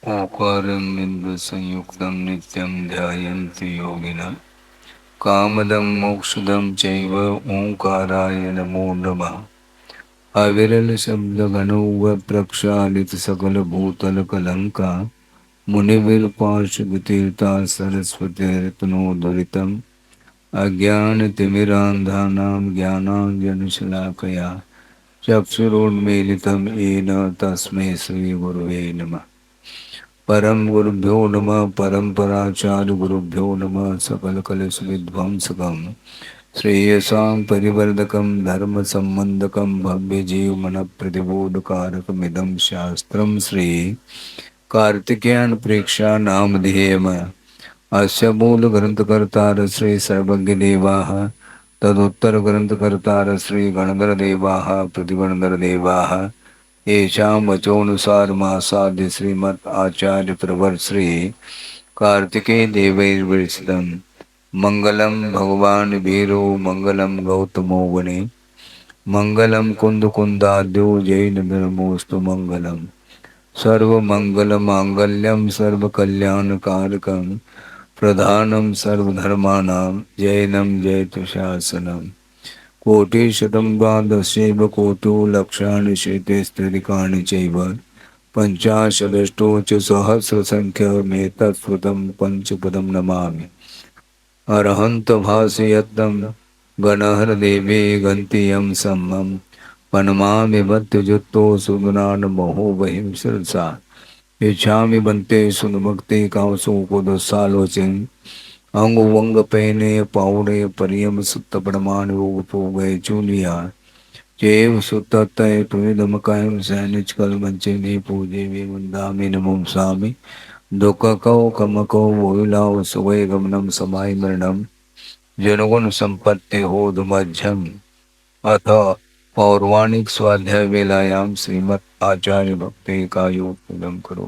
ओंकारं बिंदुसंयुक्तं नित्यं ध्यायन्ति योगिनः कामदं मोक्षदं चैव ओंकाराय नमो नमः। अविरल शब्द घनौघ प्रक्षालित सकल भूतल कलंका मुनिविर पार्श्व तीर्था सरस्वतीर्तनोदरितम् अज्ञानतिमिरान्धानां ज्ञानाञ्जनशलाकया चक्षुरोन्मीलितं येन तस्मै श्रीगुरवे नमः। परम गुरुभ्यो नमः परम्पराचार्य गुरुभ्यो नमः सकलकलुषविध्वंसकं श्रेयसां परिवर्धकं धर्म संबंधकं भव्य जीवमन प्रतिबोधकारकमिदं शास्त्रं श्री कार्तिकेयन प्रेक्षा नामधेयम अस्य मूल ग्रंथकर्तार श्री सर्वज्ञ देवाः तदुत्तर ग्रंथकर्तार श्री गणधर देवाः प्रतिगणधर देवाः येषां वचोनुसार मासाद्य श्रीमद् आचार्य प्रवर श्री कार्तिकेय देवैर्विरचितं मंगलम भगवान वीरो मंगलम गौतमो वने मंगलम कुंद कुंदाद्यो जैन धर्मोस्तु मंगलम सर्वमंगल मांगल्यम सर्वकल्याणकारकं प्रधानम सर्वधर्माणां जैनम जयतु शासनम कोटिशतं द्वादशैव कोटि लक्षाणि शेतेस्त्रिकाणि चैव पञ्चाशदष्टौ च सहस्रसङ्ख्यमेतत्स्रुतं पञ्चपदं नमामि। अरहन्त भासयत्तं गणहरदेवे गन्ति यं सम्मं पनमामि बद्धजुत्तो सुगुणान् महोबहिं शिरसा इच्छामि बन्ते सुनभक्ति कामसु कुदसालोचन अंग वंग पहने पाउडे परियम सुत्त प्रमाण योग तो गए चूलिया जेव सुत तय तुम कायम सैनिच कल मंचे ने पूजे वे मुंदामि नमो सामि दुख कौ कम कौ वोइलाओ सुवै गमनम समाय मरणम जनगुण संपत्ति हो दुमज्जम अथ पौर्वाणिक स्वाध्याय वेलायाम श्रीमद् आचार्य भक्ति का योग करो।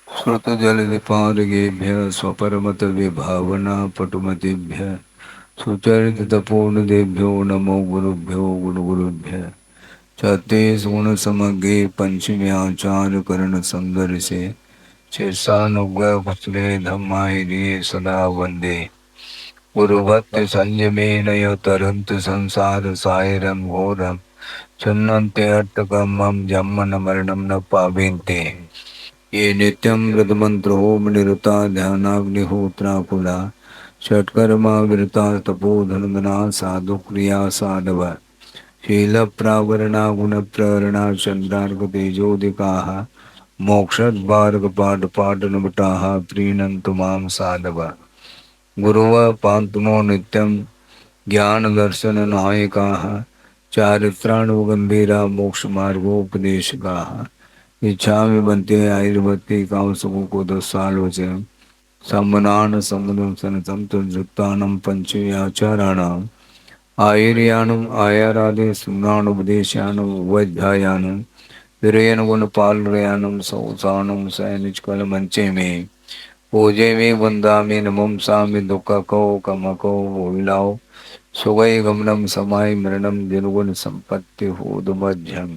श्रुतजलनिपातगेभ्यः स्वपरमतविभावना पटुमतिभ्यः सुचरिततपोनिधेभ्यो नमो गुरुभ्यो गुरुगुरुभ्यः छत्तीसगुणसमग्रे पंचम्याचार्यकरणसङ्घर्षे शीर्षानुग्रहकुचले धम्माहिरे सदा वन्दे गुरुभक्तिसंयमेन यो तरन्तु संसारसागरं घोरं छिन्नन्ते अट्टकमं जन्मनमरणं न पावेन्ते ये नित्यं व्रतमन्त्रो निरता ध्यानाग्निहोत्राकुला षट्कर्मा विरता तपोधनदना साधुक्रिया साधव शीलप्रावरणा गुणप्रवरणा चन्द्रार्कतेजोदिकाः मोक्षद्वारकपाटपाटनभटाः प्रीणन्तु मां साधव गुरुव पान्तुनो नित्यं ज्ञानदर्शननायकाः चारित्राणुगम्भीरा मोक्षमार्गोपदेशकाः इच्छामि बन्ते आयुर्भक्ति कामसुखोदसालोचनं सम्मनान सम्मदं सनतं तद्युक्तानां पञ्चयाचाराणाम् आयुर्यानम् आयारादे सुनानुपदेशानं वैध्यायानं विरयन गुणपालरयानं सौसानं सैनिचकलमञ्चे मे पूजे मे वन्दामि नमं सामि दुःखकौ कमकौ विलाओ सुगै गमनं समाय मरणं निर्गुण संपत्ति होदमध्यम्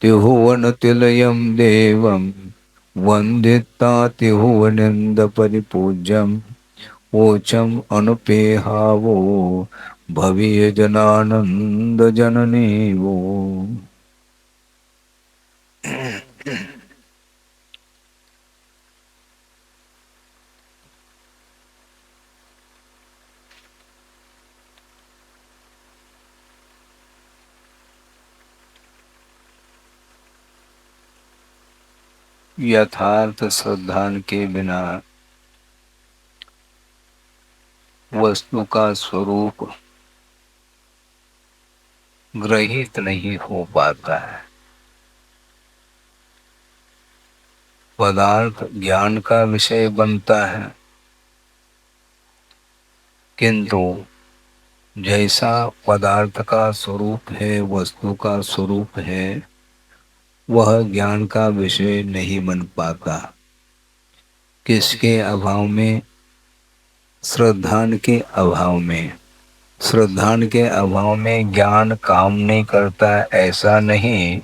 तिहुवनतिलयं देवं वन्दिता तिहुवनन्दपरिपूज्यम् ओचम् अनुपेहावो भवीयजनानन्दजननी वो। यथार्थ श्रद्धा के बिना वस्तु का स्वरूप ग्रहित नहीं हो पाता है। पदार्थ ज्ञान का विषय बनता है, किंतु जैसा पदार्थ का स्वरूप है, वस्तु का स्वरूप है, वह ज्ञान का विषय नहीं बन पाता। किसके अभाव में? श्रद्धान के अभाव में। श्रद्धान के अभाव में ज्ञान काम नहीं करता ऐसा नहीं,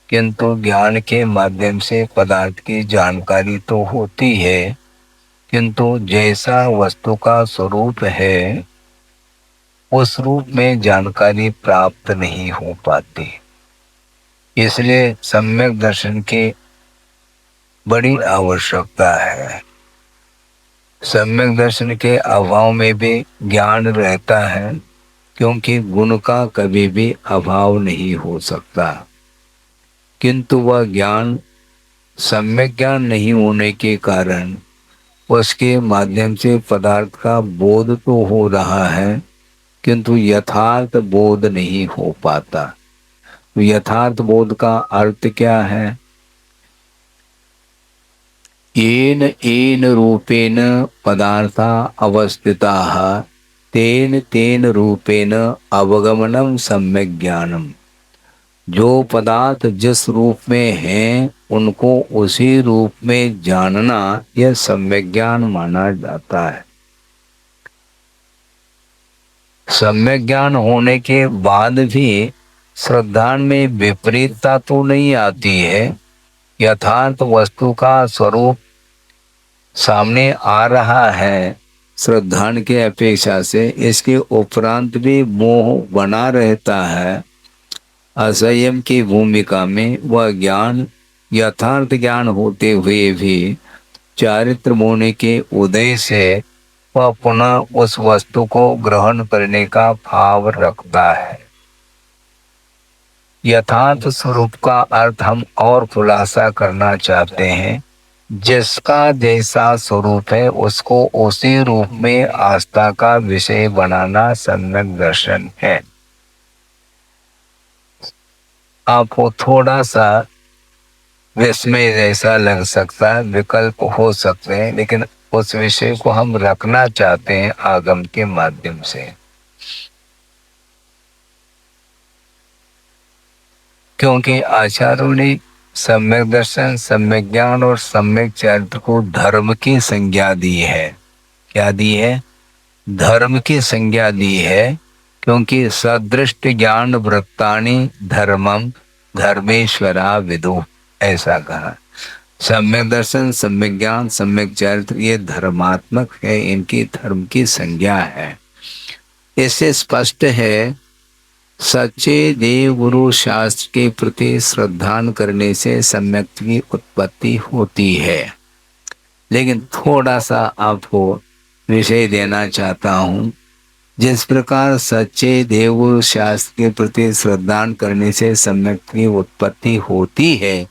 किंतु ज्ञान के माध्यम से पदार्थ की जानकारी तो होती है, किंतु जैसा वस्तु का स्वरूप है उस रूप में जानकारी प्राप्त नहीं हो पाती। इसलिए सम्यक दर्शन की बड़ी आवश्यकता है। सम्यक दर्शन के अभाव में भी ज्ञान रहता है, क्योंकि गुण का कभी भी अभाव नहीं हो सकता, किंतु वह ज्ञान सम्यक ज्ञान नहीं होने के कारण उसके माध्यम से पदार्थ का बोध तो हो रहा है, किंतु यथार्थ बोध नहीं हो पाता। तो यथार्थ बोध का अर्थ क्या है? येन येन रूपेण पदार्था अवस्थिताः तेन तेन रूपेण अवगमनम सम्यक ज्ञानम। जो पदार्थ जिस रूप में हैं उनको उसी रूप में जानना यह सम्यक ज्ञान माना जाता है। सम्यक ज्ञान होने के बाद भी श्रद्धा में विपरीतता तो नहीं आती है। यथार्थ वस्तु का स्वरूप सामने आ रहा है श्रद्धा के अपेक्षा से, इसके उपरांत भी मोह बना रहता है। असंयम की भूमिका में वह ज्ञान यथार्थ ज्ञान होते हुए भी चारित्र मोह के उदय से वह पुनः उस वस्तु को ग्रहण करने का भाव रखता है। यथार्थ स्वरूप का अर्थ हम और खुलासा करना चाहते हैं। जिसका जैसा स्वरूप है उसको उसी रूप में आस्था का विषय बनाना सम्यक दर्शन है। आपको थोड़ा सा विस्मय जैसा लग सकता है, विकल्प हो सकते हैं, लेकिन उस विषय को हम रखना चाहते हैं आगम के माध्यम से, क्योंकि आचार्यों ने सम्यक दर्शन, सम्यक ज्ञान और सम्यक चरित्र को धर्म की संज्ञा दी है। क्या दी है? धर्म की संज्ञा दी है, क्योंकि सदृष्ट ज्ञान वृत्तानि धर्मम धर्मेश्वरा विदु, ऐसा कहा। सम्यक दर्शन, सम्यक ज्ञान, सम्यक चरित्र ये धर्मात्मक है, इनकी धर्म की संज्ञा है। इससे स्पष्ट है सच्चे देव गुरु शास्त्र के प्रति श्रद्धा करने से सम्यक की उत्पत्ति होती है। लेकिन थोड़ा सा आपको विषय देना चाहता हूँ। जिस प्रकार सच्चे देव गुरु शास्त्र के प्रति श्रद्धा करने से सम्यक की उत्पत्ति होती है,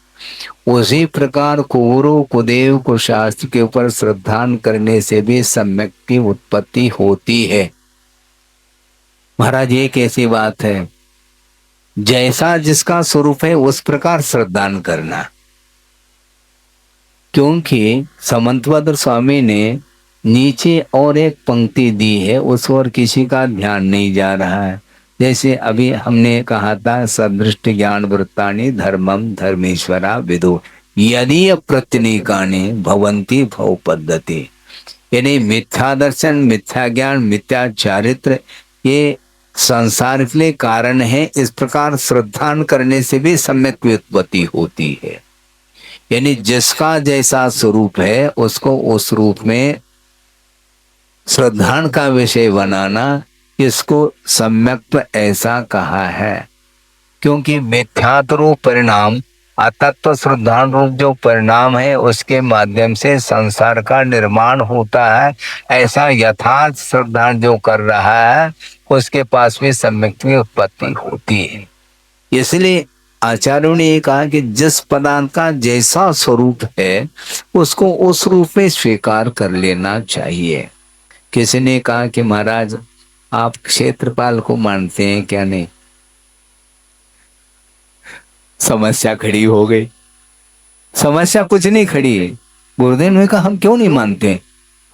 उसी प्रकार कुगुरु कुदेव को शास्त्र के ऊपर श्रद्धा करने से भी सम्यक की उत्पत्ति होती है। महाराज ये कैसी बात है? जैसा जिसका स्वरूप है उस प्रकार श्रद्धा करना। क्योंकि समंतभद्र स्वामी ने नीचे और एक पंक्ति दी है, उस और किसी का ध्यान नहीं जा रहा है। जैसे अभी हमने कहा था सदृष्ट ज्ञान वृत्तानि धर्मम धर्मेश्वरा विदु यदि अप्रत्यनीकानि भवन्ति भव पद्धति। यानी मिथ्या दर्शन, मिथ्या ज्ञान, मिथ्या चारित्र ये संसार के लिए कारण है। इस प्रकार श्रद्धा करने से भी सम्यक की उत्पत्ति होती है। यानी जिसका जैसा स्वरूप है उसको उस रूप में श्रद्धा का विषय बनाना, इसको सम्यक ऐसा कहा है। क्योंकि मिथ्यात्व परिणाम अतत्व श्रद्धा रूप जो परिणाम है उसके माध्यम से संसार का निर्माण होता है। ऐसा यथार्थ श्रद्धा जो कर रहा है उसके पास भी सम्यक की उत्पत्ति होती है। इसलिए आचार्यों ने ये कहा कि जिस पदार्थ का जैसा स्वरूप है उसको उस रूप में स्वीकार कर लेना चाहिए। किसी ने कहा कि महाराज आप क्षेत्रपाल को मानते हैं क्या? नहीं। समस्या खड़ी हो गई। समस्या कुछ नहीं खड़ी है। गुरुदेव ने कहा हम क्यों नहीं मानते?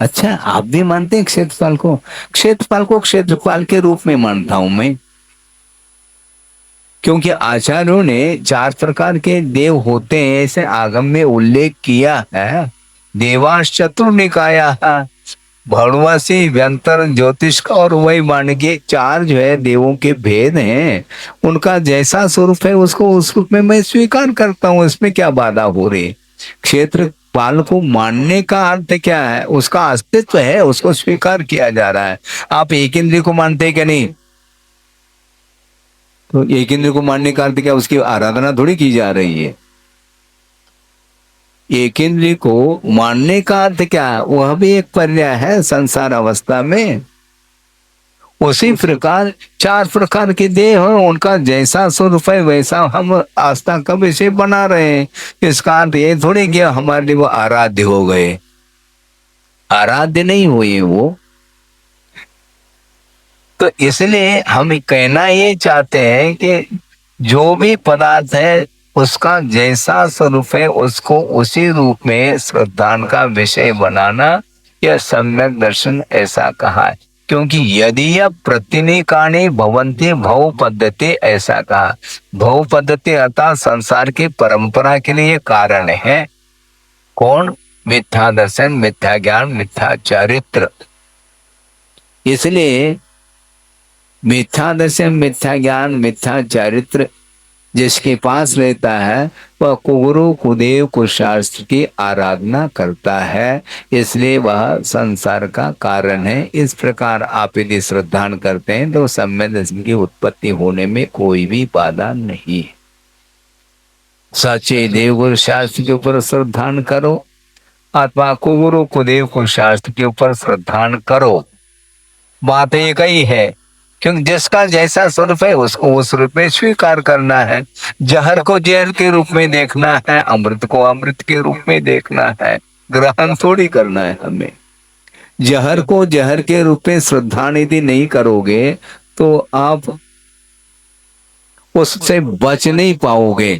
अच्छा आप भी मानते हैं क्षेत्रपाल को? क्षेत्रपाल को क्षेत्रपाल के रूप में मानता हूं मैं, क्योंकि आचार्यों ने 4 प्रकार के देव होते हैं ऐसे आगम में उल्लेख किया है। देवांश चतुर्निकाया, भौरवासी, व्यंतर, ज्योतिष का और वही मानके 4 जो है देवों के भेद हैं। उनका जैसा स्वरूप है उसको उस रूप में मैं स्वीकार करता हूँ। इसमें क्या बाधा हो रही है? क्षेत्रपाल को मानने का अर्थ क्या है? उसका अस्तित्व है, उसको स्वीकार किया जा रहा है। आप एक इंद्रिय को मानते हैं क्या? नहीं। तो एक इंद्र को मानने का अर्थ क्या? उसकी आराधना थोड़ी की जा रही है। एक इंद्र को मानने का अर्थ क्या है? वह भी एक पर्याय है संसार अवस्था में। उसी प्रकार 4 प्रकार के देह हो, उनका जैसा स्वरूप है वैसा हम आस्था का विषय बना रहे हैं। इसका अर्थ ये थोड़ी कि हमारे लिए वो आराध्य हो गए। आराध्य नहीं हुए वो। तो इसलिए हम कहना ये चाहते हैं कि जो भी पदार्थ है उसका जैसा स्वरूप है उसको उसी रूप में श्रद्धान का विषय बनाना, यह सम्यक दर्शन ऐसा कहा है। क्योंकि यदि यह प्रतिनिकाणी भवंती भव पद्धति, ऐसा कहा। भव पद्धति अर्थात संसार की परंपरा के लिए कारण है। कौन? मिथ्या दर्शन, मिथ्या ज्ञान, मिथ्या चरित्र। इसलिए मिथ्या दर्शन, मिथ्या ज्ञान, मिथ्या चरित्र जिसके पास रहता है वह कुगुरु कुदेव कुशास्त्र की आराधना करता है, इसलिए वह संसार का कारण है। इस प्रकार आप यदि श्रद्धान करते हैं तो सम्यक दर्शन की उत्पत्ति होने में कोई भी बाधा नहीं है। सच्चे देव गुरु शास्त्र के ऊपर श्रद्धान करो अथवा कुगुरु कुदेव कुशास्त्र के ऊपर श्रद्धान करो, बात एक ही है। क्योंकि जिसका जैसा स्वरूप है उसको उस रूप में स्वीकार करना है। जहर को जहर के रूप में देखना है, अमृत को अमृत के रूप में देखना है। ग्रहण थोड़ी करना है हमें। जहर को जहर के रूप में श्रद्धा यदि नहीं करोगे तो आप उससे बच नहीं पाओगे।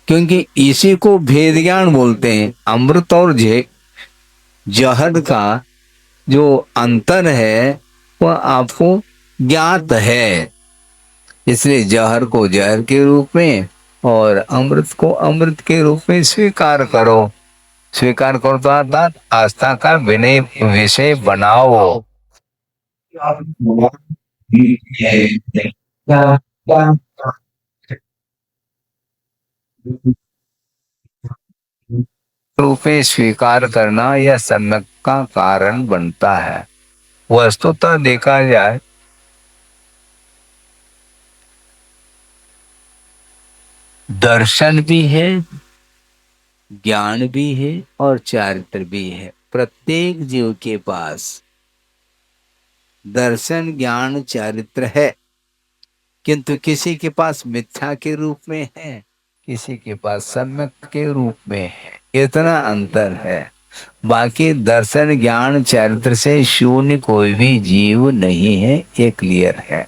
क्योंकि इसी को भेद ज्ञान बोलते हैं। अमृत और जहर का जो अंतर है वह आपको ज्ञात है। इसलिए जहर को जहर के रूप में और अमृत को अमृत के रूप में स्वीकार करो। स्वीकार करो तो अर्थात आस्था का विनय विषय बनाओ। रूप में स्वीकार करना यह सम्यक का कारण बनता है। वस्तुतः देखा जाए दर्शन भी है, ज्ञान भी है और चारित्र भी है। प्रत्येक जीव के पास दर्शन ज्ञान चारित्र है, किंतु किसी के पास मिथ्या के रूप में है, किसी के पास सम्यक के रूप में है। इतना अंतर है। बाकी दर्शन ज्ञान चारित्र से शून्य कोई भी जीव नहीं है, ये क्लियर है।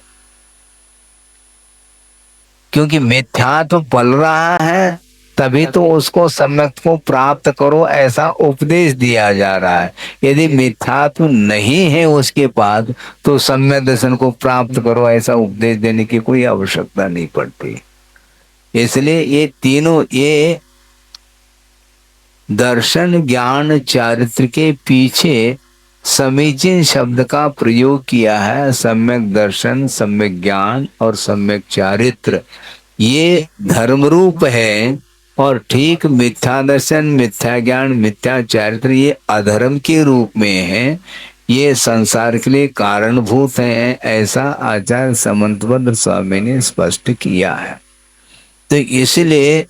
क्योंकि मिथ्या तो पल रहा है तभी तो उसको सम्यक को प्राप्त करो ऐसा उपदेश दिया जा रहा है। यदि मिथ्या तो नहीं है उसके पास तो सम्यक दर्शन को प्राप्त करो ऐसा उपदेश देने की कोई आवश्यकता नहीं पड़ती। इसलिए ये तीनों, ये दर्शन ज्ञान चारित्र के पीछे समीचीन शब्द का प्रयोग किया है। सम्यक दर्शन, सम्यक ज्ञान और सम्यक चारित्र ये धर्म रूप है और ठीक मिथ्या दर्शन, मिथ्या ज्ञान, मिथ्या चारित्र ये अधर्म के रूप में है। ये संसार के लिए कारणभूत है, ऐसा आचार्य समंतभद्र स्वामी ने स्पष्ट किया है। तो इसलिए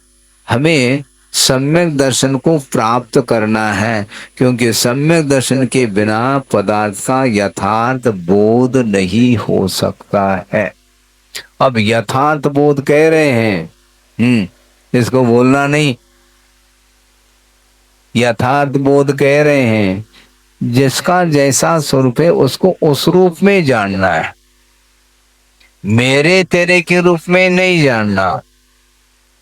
हमें सम्यक दर्शन को प्राप्त करना है, क्योंकि सम्यक दर्शन के बिना पदार्थ का यथार्थ बोध नहीं हो सकता है। अब यथार्थ बोध कह रहे हैं, इसको बोलना नहीं, यथार्थ बोध कह रहे हैं जिसका जैसा स्वरूप है उसको उस रूप में जानना है, मेरे तेरे के रूप में नहीं जानना।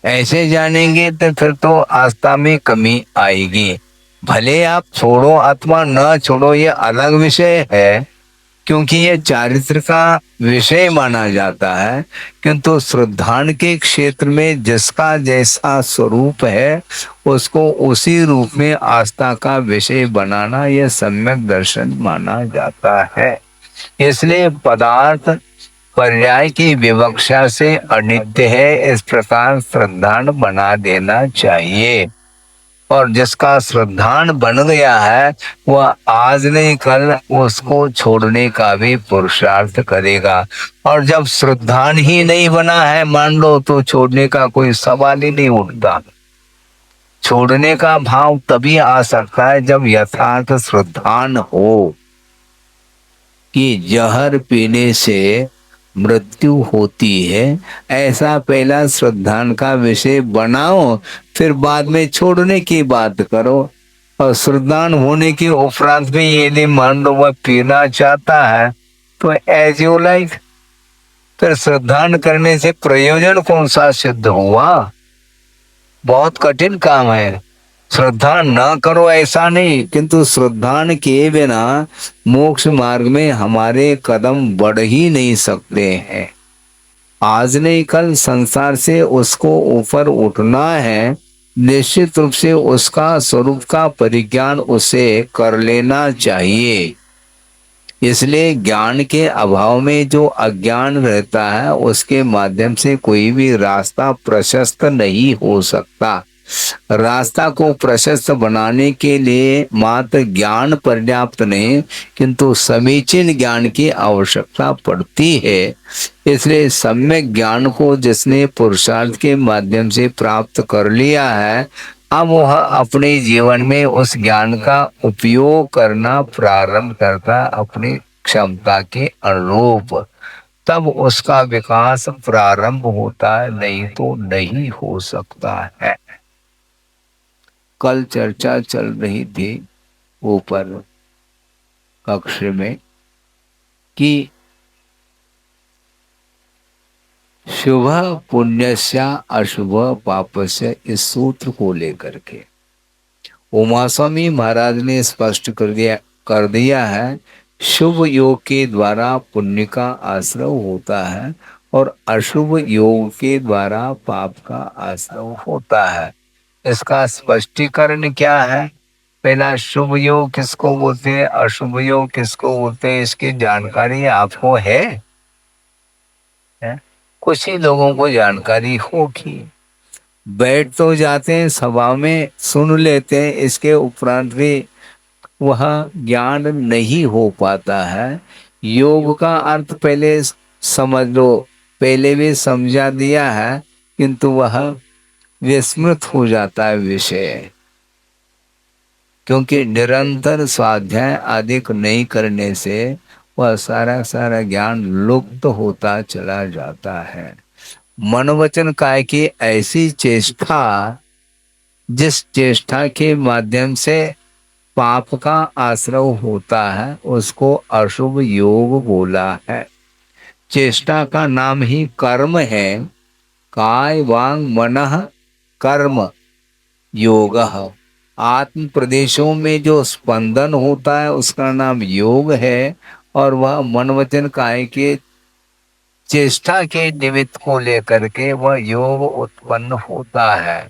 ऐसे जानेंगे तो फिर तो आस्था में कमी आएगी। भले आप छोड़ो अथवा न छोड़ो ये अलग विषय है, क्योंकि ये चारित्र का विषय माना जाता है, किंतु श्रद्धान के क्षेत्र में जिसका जैसा स्वरूप है उसको उसी रूप में आस्था का विषय बनाना यह सम्यक दर्शन माना जाता है। इसलिए पदार्थ पर्याय की विवक्षा से अनित्य है, इस प्रकार श्रद्धान बना देना चाहिए। और जिसका श्रद्धान बन गया है वह आज नहीं कल उसको छोड़ने का भी पुरुषार्थ करेगा। और जब श्रद्धान ही नहीं बना है मान लो, तो छोड़ने का कोई सवाल ही नहीं उठता। छोड़ने का भाव तभी आ सकता है जब यथार्थ श्रद्धान हो कि जहर पीने से मृत्यु होती है, ऐसा पहला श्रद्धान का विषय बनाओ, फिर बाद में छोड़ने की बात करो। और श्रद्धान होने के उपरांत भी यदि मान लो वह पीना चाहता है तो एज यू लाइक, फिर श्रद्धान करने से प्रयोजन कौन सा सिद्ध हुआ? बहुत कठिन काम है। श्रद्धा न करो ऐसा नहीं, किंतु श्रद्धान के बिना मोक्ष मार्ग में हमारे कदम बढ़ ही नहीं सकते हैं। आज नहीं कल संसार से उसको ऊपर उठना है, निश्चित रूप से उसका स्वरूप का परिज्ञान उसे कर लेना चाहिए। इसलिए ज्ञान के अभाव में जो अज्ञान रहता है उसके माध्यम से कोई भी रास्ता प्रशस्त नहीं हो सकता। रास्ता को प्रशस्त बनाने के लिए मात्र ज्ञान पर्याप्त नहीं, किंतु समीचीन ज्ञान की आवश्यकता पड़ती है। इसलिए सम्यक ज्ञान को जिसने पुरुषार्थ के माध्यम से प्राप्त कर लिया है, अब वह अपने जीवन में उस ज्ञान का उपयोग करना प्रारंभ करता है अपनी क्षमता के अनुरूप, तब उसका विकास प्रारंभ होता है, नहीं तो नहीं हो सकता है। कल चर्चा चल रही थी ऊपर कक्ष में कि शुभ पुण्यस्य अशुभ पापस्य, इस सूत्र को लेकर के उमा स्वामी महाराज ने स्पष्ट कर दिया है। शुभ योग के द्वारा पुण्य का आश्रय होता है और अशुभ योग के द्वारा पाप का आश्रय होता है। इसका स्पष्टीकरण क्या है? पहला, शुभ योग किसको बोलते हैं, अशुभ योग किसको बोलते हैं, इसकी जानकारी आपको है? कुछ ही लोगों को जानकारी होगी। बैठ तो जाते हैं सभा में, सुन लेते हैं, इसके उपरांत भी वह ज्ञान नहीं हो पाता है। योग का अर्थ पहले समझ लो, पहले भी समझा दिया है, किंतु वह विस्मृत हो जाता है विषय, क्योंकि निरंतर स्वाध्याय आदि नहीं करने से वह सारा सारा ज्ञान लुप्त होता चला जाता है। मनोवचन काय की ऐसी चेष्टा जिस चेष्टा के माध्यम से पाप का आश्रय होता है उसको अशुभ योग बोला है। चेष्टा का नाम ही कर्म है। काय वांग मनः कर्म योग। आत्म प्रदेशों में जो स्पंदन होता है उसका नाम योग है, और वह मन वचन काय के चेष्टा के निमित्त को लेकर के वह योग उत्पन्न होता है।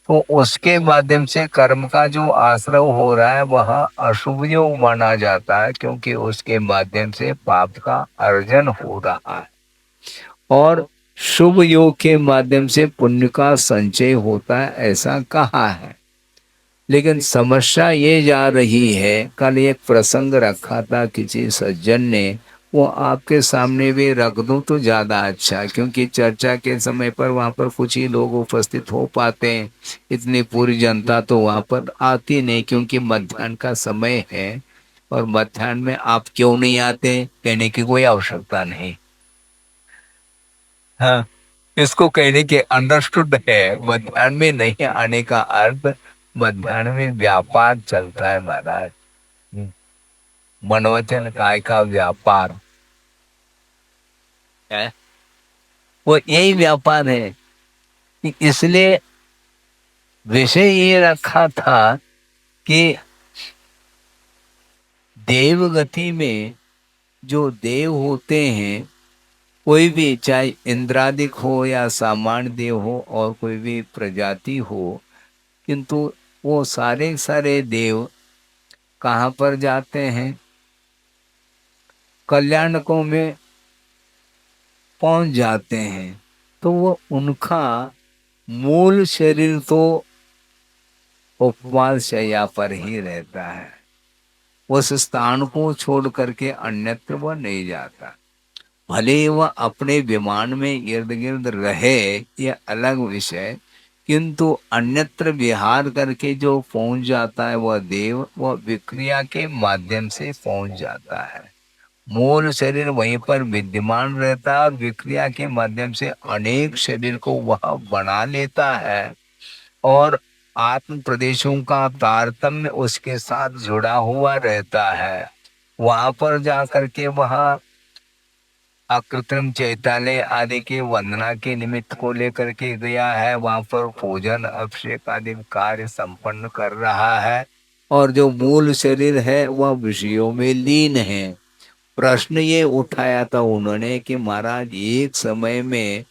तो उसके माध्यम से कर्म का जो आश्रय हो रहा है वह अशुभ योग माना जाता है, क्योंकि उसके माध्यम से पाप का अर्जन हो रहा है। और शुभ योग के माध्यम से पुण्य का संचय होता है, ऐसा कहा है। लेकिन समस्या ये जा रही है, कल एक प्रसंग रखा था किसी सज्जन ने, वो आपके सामने भी रख दूं तो ज़्यादा अच्छा, क्योंकि चर्चा के समय पर वहाँ पर कुछ ही लोग उपस्थित हो पाते हैं, इतनी पूरी जनता तो वहाँ पर आती नहीं, क्योंकि मध्याह्न का समय है। और मध्याह्न में आप क्यों नहीं आते कहने की कोई आवश्यकता नहीं। हाँ, इसको कहने के अंडरस्टूड है। मध्यान्ह में नहीं आने का अर्थ, मध्यान्ह में व्यापार चलता है महाराज। हम्म, मनोवचन काय का व्यापार है, वो यही व्यापार है। कि इसलिए विषय ये रखा था कि देव गति में जो देव होते हैं, कोई भी चाहे इंद्रादिक हो या सामान्य देव हो और कोई भी प्रजाति हो, किंतु वो सारे सारे देव कहाँ पर जाते हैं? कल्याणकों में पहुंच जाते हैं। तो वो उनका मूल शरीर तो उपवास शैया पर ही रहता है। उस स्थान को छोड़ करके अन्यत्र वह नहीं जाता। भले ही वह अपने विमान में इर्द गिर्द रहे, यह अलग विषय, किंतु अन्यत्र विहार करके जो पहुंच जाता है वह देव, वह विक्रिया के माध्यम से पहुंच जाता है। मूल शरीर वहीं पर विद्यमान रहता है और विक्रिया के माध्यम से अनेक शरीर को वह बना लेता है। और आत्म प्रदेशों का तारतम्य उसके साथ जुड़ा हुआ रहता है। वहां पर जा करके वह अकृत्रिम चैतालय आदि की वंदना के निमित्त को लेकर के गया है। वहां पर पूजन अभिषेक आदि कार्य संपन्न कर रहा है। और जो मूल शरीर है वह विषयों में लीन है। प्रश्न ये उठाया था उन्होंने कि महाराज एक समय में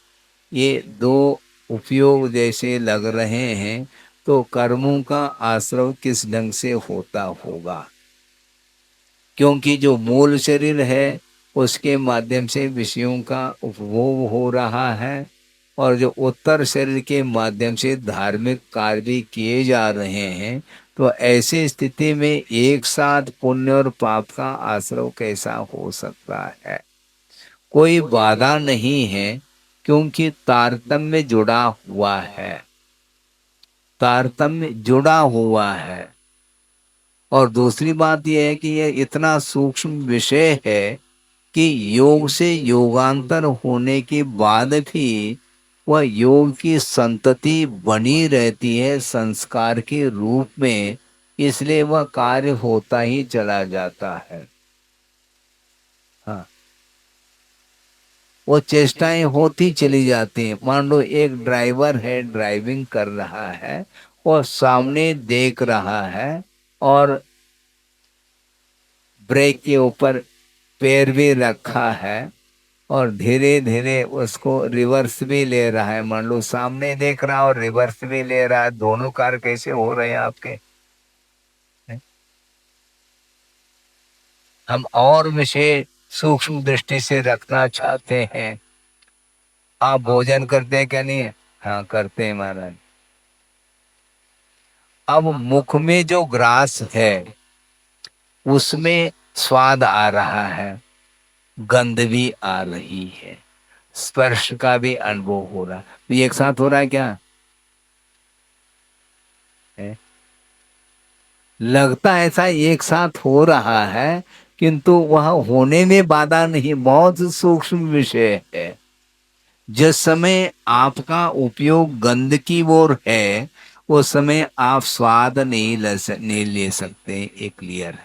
ये दो उपयोग जैसे लग रहे हैं, तो कर्मों का आश्रव किस ढंग से होता होगा? क्योंकि जो मूल शरीर है उसके माध्यम से विषयों का उपभोग हो रहा है, और जो उत्तर शरीर के माध्यम से धार्मिक कार्य भी किए जा रहे हैं। तो ऐसी स्थिति में एक साथ पुण्य और पाप का आश्रव कैसा हो सकता है? कोई बाधा नहीं है, क्योंकि तारतम्य जुड़ा हुआ है। तारतम्य जुड़ा हुआ है। और दूसरी बात यह है कि यह इतना सूक्ष्म विषय है कि योग से योगांतर होने के बाद भी वह योग की संतति बनी रहती है संस्कार के रूप में। इसलिए वह कार्य होता ही चला जाता है। हाँ, वो चेष्टाएं होती चली जाती हैं। मान लो एक ड्राइवर है, ड्राइविंग कर रहा है और सामने देख रहा है और ब्रेक के ऊपर पैर भी रखा है और धीरे धीरे उसको रिवर्स भी ले रहा है। मान लो सामने देख रहा है और रिवर्स भी ले रहा है। दोनों कार कैसे हो रहे हैं आपके? हम और विषय सूक्ष्म दृष्टि से रखना चाहते हैं। आप भोजन करते हैं क्या? नहीं? हाँ, करते हैं महाराज। अब मुख में जो ग्रास है उसमें स्वाद आ रहा है, गंध भी आ रही है, स्पर्श का भी अनुभव हो रहा है। तो ये एक साथ हो रहा है क्या? है? लगता ऐसा एक साथ हो रहा है, किंतु वह होने में बाधा नहीं। बहुत सूक्ष्म विषय है। जिस समय आपका उपयोग गंध की ओर है, उस समय आप स्वाद नहीं ले सकते, ये क्लियर है।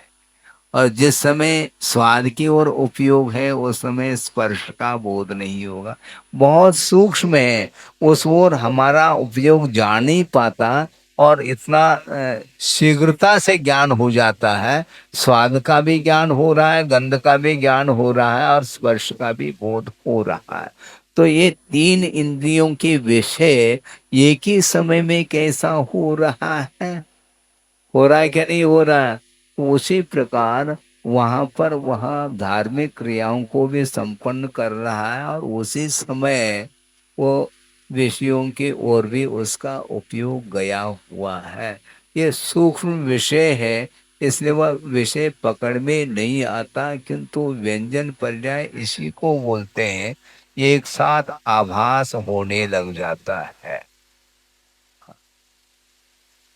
और जिस समय स्वाद की ओर उपयोग है उस समय स्पर्श का बोध नहीं होगा। बहुत सूक्ष्म है, उस ओर हमारा उपयोग जा नहीं पाता। और इतना शीघ्रता से ज्ञान हो जाता है। स्वाद का भी ज्ञान हो रहा है, गंध का भी ज्ञान हो रहा है और स्पर्श का भी बोध हो रहा है। तो ये तीन इंद्रियों के विषय एक ही समय में कैसा हो रहा है? हो रहा है क्या? नहीं हो रहा है? उसी प्रकार वहां पर वह धार्मिक क्रियाओं को भी संपन्न कर रहा है और उसी समय वो विषयों की ओर भी उसका उपयोग गया हुआ है। ये सूक्ष्म विषय है, इसलिए वह विषय पकड़ में नहीं आता, किंतु व्यंजन पर्याय इसी को बोलते हैं। एक साथ आभास होने लग जाता है,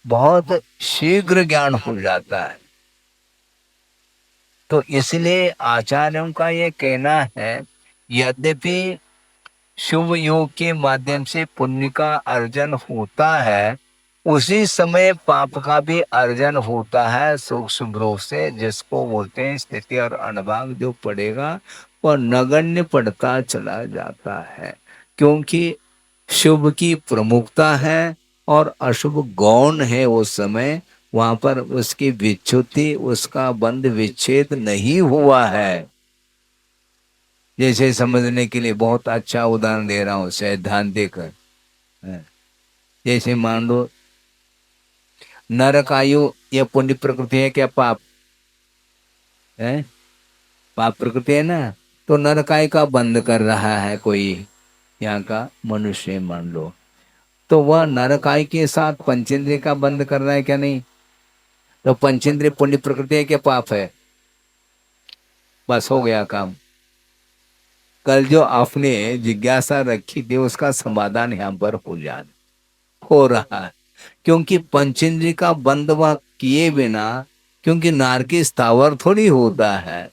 बहुत शीघ्र ज्ञान हो जाता है। तो इसलिए आचार्यों का ये कहना है, यद्यपि शुभ योग के माध्यम से पुण्य का अर्जन होता है, उसी समय पाप का भी अर्जन होता है सूक्ष्म रूप से, जिसको बोलते हैं स्थिति और अनुभाग जो पड़ेगा वह नगण्य पड़ता चला जाता है। क्योंकि शुभ की प्रमुखता है और अशुभ गौण है, उस समय वहां पर उसकी विच्युति, उसका बंध विच्छेद नहीं हुआ है। जैसे समझने के लिए बहुत अच्छा उदाहरण दे रहा हूं, सैद्धांतिक है। जैसे मान लो नरक आयु, यह पुण्य प्रकृति है क्या पाप है? पाप प्रकृति है ना। तो नरकाय का बंद कर रहा है कोई यहाँ का मनुष्य मान लो, तो वह नरकाय के साथ पंचेंद्रिय का बंद कर रहा है क्या? नहीं। तो पंचेंद्रिय पुण्य प्रकृति है क्या पाप है? बस हो गया काम। कल जो आपने जिज्ञासा रखी थी उसका समाधान यहाँ पर हो रहा है। क्योंकि पंचेंद्रिय का बंद वह किए बिना, क्योंकि नारकी स्थावर थोड़ी होता है,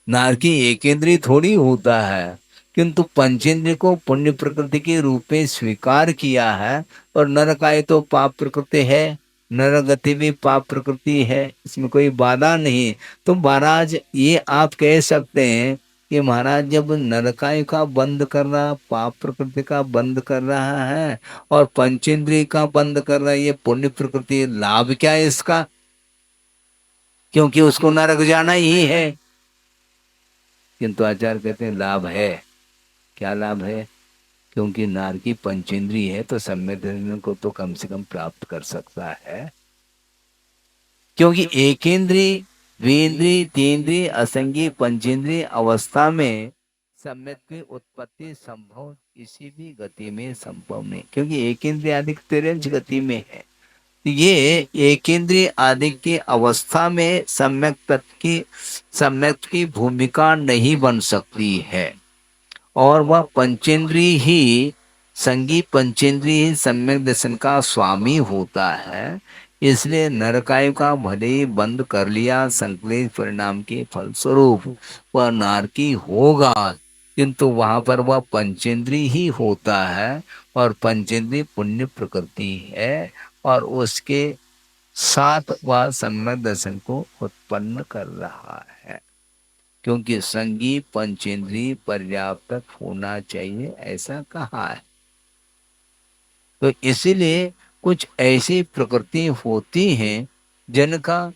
नारकी एकेंद्रीय थोड़ी होता है, किंतु पंचेंद्रिय को पुण्य प्रकृति के रूप में स्वीकार किया है। और नरकाय तो पाप प्रकृति है, नरगति भी पाप प्रकृति है, इसमें कोई बाधा नहीं। तो महाराज ये आप कह सकते हैं कि महाराज जब नरकाय का बंद कर रहा, पाप प्रकृति का बंद कर रहा है और पंचेंद्रिय का बंद कर रहा है, ये पुण्य प्रकृति, लाभ क्या है इसका? क्योंकि उसको नरक जाना ही है। किंतु आचार्य कहते हैं लाभ है। क्या लाभ है? क्योंकि नारकी पंचेंद्रिय है तो सम्यक दर्शन को तो कम से कम प्राप्त कर सकता है। क्योंकि एकेंद्रीय, द्विंद्रीय, तीन्द्रीय, असंगी, पंचेंद्रीय अवस्था में सम्यक की उत्पत्ति संभव किसी भी गति में संभव नहीं, क्योंकि एकेंद्रीय आदि तिरंज गति में है। ये एकेंद्रीय आदि की अवस्था में सम्यक की भूमिका नहीं बन सकती है। और वह पंचेंद्रीय ही, संगी पंचेंद्रीय ही सम्यक दर्शन का स्वामी होता है। इसलिए नरकाय का भले ही बंद कर लिया, संकलित परिणाम के फलस्वरूप वह नारकी होगा, किंतु वहां पर वह पंचेंद्रीय ही होता है और पंचेंद्रीय पुण्य प्रकृति है, और उसके साथ वह सम्यक दर्शन को उत्पन्न कर रहा है। क्योंकि संगी पंचेंद्रिय पर्याप्त होना चाहिए, ऐसा कहा है। तो इसीलिए कुछ ऐसी प्रकृति होती हैं जिनका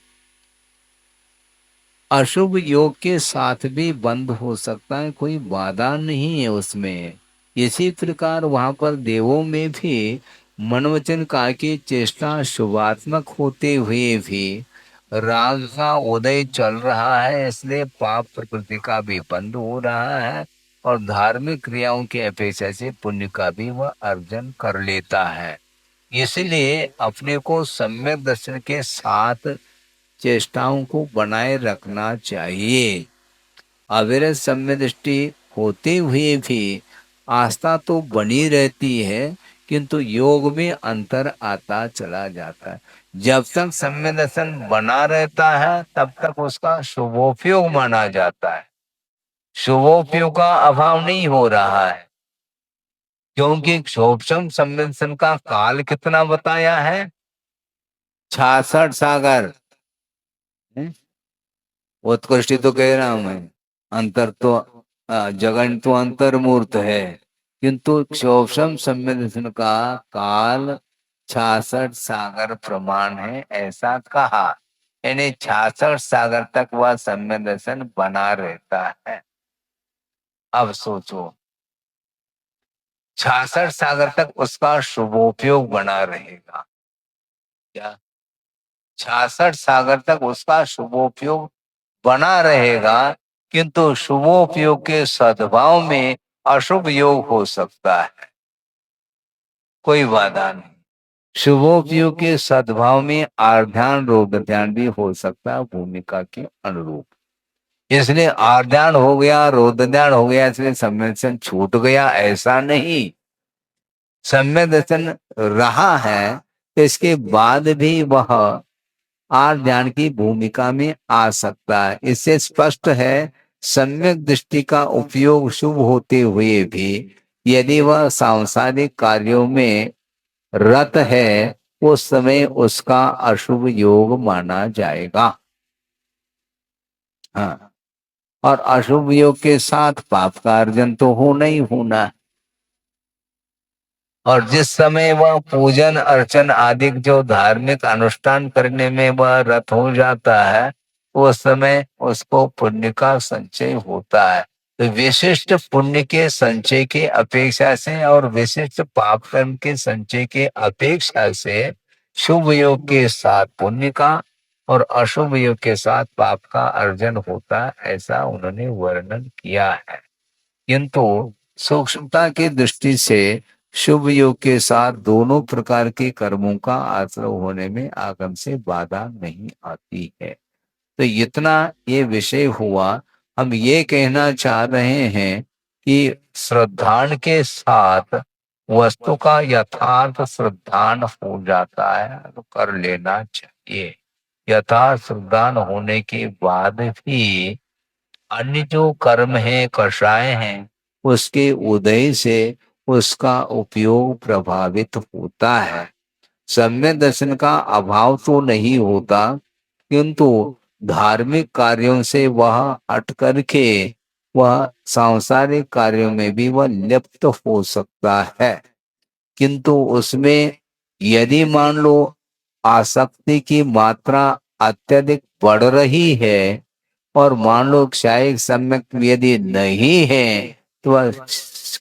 अशुभ योग के साथ भी बंद हो सकता है, कोई बाधा नहीं है उसमें। इसी प्रकार वहां पर देवों में भी मनवचन का की चेष्टा शुभात्मक होते हुए भी राग का उदय चल रहा है, इसलिए पाप प्रकृति का भी बंद हो रहा है और धार्मिक क्रियाओं की अपेक्षा से पुण्य का भी वह अर्जन कर लेता है। इसलिए अपने को सम्यक दर्शन के साथ चेष्टाओं को बनाए रखना चाहिए। अविरत सम्य दृष्टि होते हुए भी आस्था तो बनी रहती है, किंतु योग में अंतर आता चला जाता है। जब तक सम्य दर्शन बना रहता है तब तक उसका शुभोपयोग माना जाता है, शुभोपयोग का अभाव नहीं हो रहा है। क्योंकि शोभसम सम्य दर्शन का काल कितना बताया है? 66 सागर। उत्कृष्टि तो कह रहा हूं मैं, अंतर तो जगन तो अंतर्मूर्त है, किंतु क्षोभम सम्यदर्शन का काल 66 सागर प्रमाण है, ऐसा कहा। यानी 66 सागर तक वह सम्य दर्शन बना रहता है। अब सोचो, 66 सागर तक उसका शुभोपयोग बना रहेगा क्या? 66 सागर तक उसका शुभोपयोग बना रहेगा, किंतु शुभोपयोग के सद्भाव में अशुभ योग हो सकता है, कोई बाधा नहीं। शुभोपयोग के सद्भाव में आर्ध्यान रोग ध्यान भी हो सकता है भूमिका के अनुरूप। इसलिए आर्ध्यान हो गया, रोध ध्यान हो गया, इसलिए सम्यक दर्शन छूट गया, ऐसा नहीं। सम्यक दर्शन रहा है तो इसके बाद भी वह आर ध्यान की भूमिका में आ सकता है। इससे स्पष्ट है सम्यक दृष्टि का उपयोग शुभ होते हुए भी यदि वह सांसारिक कार्यों में रत है उस समय उसका अशुभ योग माना जाएगा। हाँ, और अशुभ योग के साथ पाप का अर्जन तो होना ही होना। और जिस समय वह पूजन अर्चन आदि जो धार्मिक अनुष्ठान करने में वह रत हो जाता है उस समय उसको पुण्य का संचय होता है। तो विशिष्ट पुण्य के संचय के अपेक्षा से और विशिष्ट पाप कर्म के संचय के अपेक्षा से शुभ योग के साथ पुण्य का और अशुभ योग के साथ पाप का अर्जन होता है, ऐसा उन्होंने वर्णन किया है। किंतु सूक्ष्मता की दृष्टि से शुभ योग के साथ दोनों प्रकार के कर्मों का आश्रय होने में आगम से बाधा नहीं आती है। तो इतना ये विषय हुआ। हम ये कहना चाह रहे हैं कि श्रद्धान के साथ वस्तु का यथार्थ श्रद्धान हो जाता है तो कर लेना चाहिए। यथार्थ श्रद्धान होने के बाद भी अन्य जो कर्म है कषाय हैं उसके उदय से उसका उपयोग प्रभावित होता है। सम्यक दर्शन का अभाव तो नहीं होता किंतु धार्मिक कार्यों से वह हट करके वह सांसारिक कार्यों में भी वह लिप्त हो सकता है। किंतु उसमें यदि मान लो आसक्ति की मात्रा अत्यधिक बढ़ रही है और मान लो क्षायिक सम्यक यदि नहीं है तो वह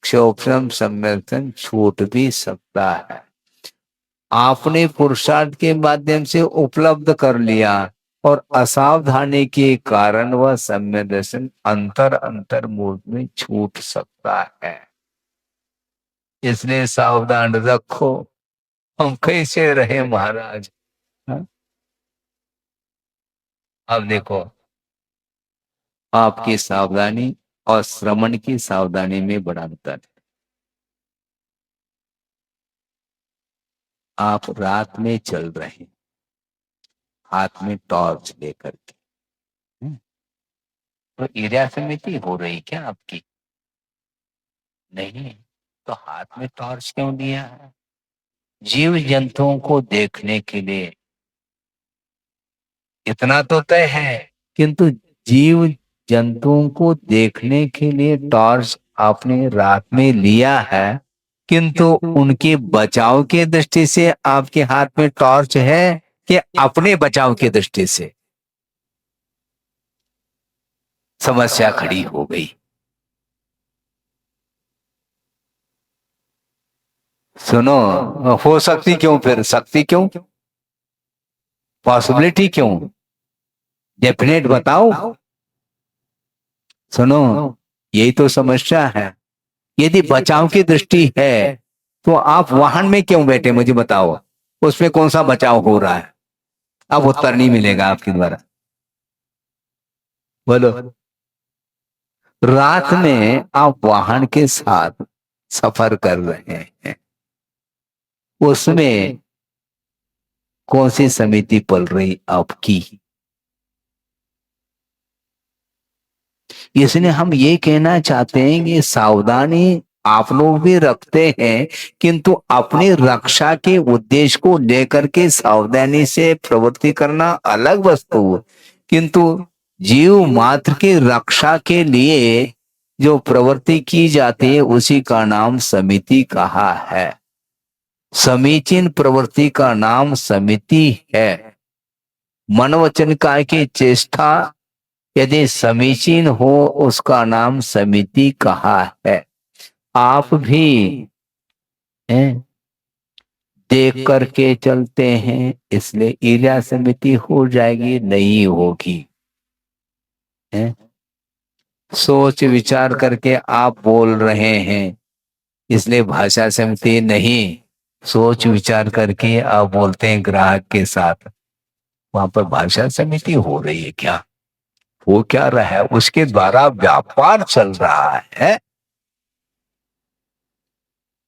क्षोभम सम्यक छूट भी सकता है। आपने पुरुषार्थ के माध्यम से उपलब्ध कर लिया और असावधानी के कारण वह सम्यक दर्शन अंतर अंतर मूर्त में छूट सकता है। इसलिए सावधान रखो। हम कैसे रहे महाराज? हाँ? अब देखो आपकी सावधानी और श्रवण की सावधानी में बड़ा अंतर है। आप रात में चल रहे हैं हाथ में टॉर्च लेकर के, तो एरिया समिति हो रही क्या आपकी? नहीं। तो हाथ में टॉर्च क्यों दिया है? जीव जंतुओं को देखने के लिए। इतना तो तय है। किंतु जीव जंतुओं को देखने के लिए टॉर्च आपने रात में लिया है, किंतु उनके बचाव के दृष्टि से आपके हाथ में टॉर्च है कि अपने बचाव की दृष्टि से? समस्या खड़ी हो गई। सुनो, हो सकती क्यों? फिर सकती क्यों? पॉसिबिलिटी क्यों? डेफिनेट बताओ। सुनो, यही तो समस्या है। यदि बचाव की दृष्टि है तो आप वाहन में क्यों बैठे मुझे बताओ, उसमें कौन सा बचाव हो रहा है? अब उत्तर नहीं मिलेगा आपके द्वारा। बोलो। रात में आप वाहन के साथ सफर कर रहे हैं, उसमें कौन सी समिति पल रही आपकी? इसलिए हम ये कहना चाहते हैं कि सावधानी आप लोग भी रखते हैं, किंतु अपनी रक्षा के उद्देश्य को लेकर के सावधानी से प्रवृत्ति करना अलग वस्तु, किंतु जीव मात्र की रक्षा के लिए जो प्रवृत्ति की जाती है उसी का नाम समिति कहा है। समीचीन प्रवृत्ति का नाम समिति है। मन वचन काय की चेष्टा यदि समीचीन हो उसका नाम समिति कहा है। आप भी देख करके चलते हैं इसलिए ईर्ष्या समिति हो जाएगी? नहीं होगी। सोच विचार करके आप बोल रहे हैं इसलिए भाषा समिति नहीं। सोच विचार करके आप बोलते हैं ग्राहक के साथ, वहां पर भाषा समिति हो रही है क्या? वो क्या रहा है? उसके द्वारा व्यापार चल रहा है।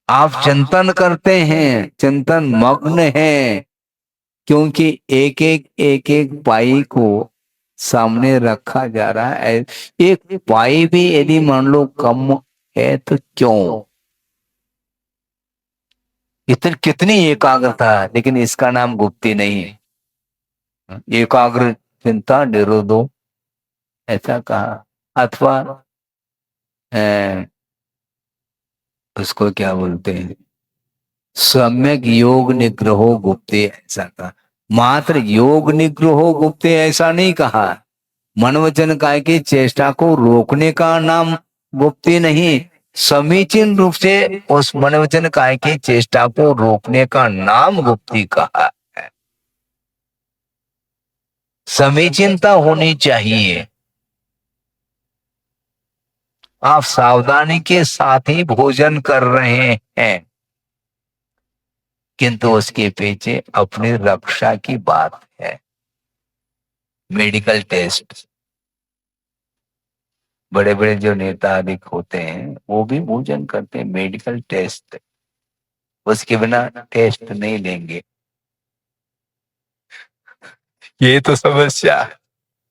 आप चिंतन करते हैं, चिंतन मग्न है, क्योंकि एक एक पाई को सामने रखा जा रहा है। एक पाई भी यदि मान लो कम है तो क्यों? इतनी कितनी एकाग्रता है, लेकिन इसका नाम गुप्ती नहीं है। एकाग्र चिंता निरोधो, ऐसा कहा। अथवा अ, उसको क्या बोलते हैं, सम्यक योग निग्रहो गुप्ते, ऐसा कहा। मात्र योग निग्रहो गुप्ते ऐसा नहीं कहा। मन वचन काय की चेष्टा को रोकने का नाम गुप्ती नहीं, समीचीन रूप से उस मन वचन काय की चेष्टा को रोकने का नाम गुप्ती कहा है। समीचीनता होनी चाहिए। आप सावधानी के साथ ही भोजन कर रहे हैं, किंतु उसके पीछे अपनी रक्षा की बात है। मेडिकल टेस्ट, बड़े बड़े जो नेता अधिक होते हैं वो भी भोजन करते हैं, मेडिकल टेस्ट, उसके बिना टेस्ट नहीं लेंगे। ये तो समस्या है।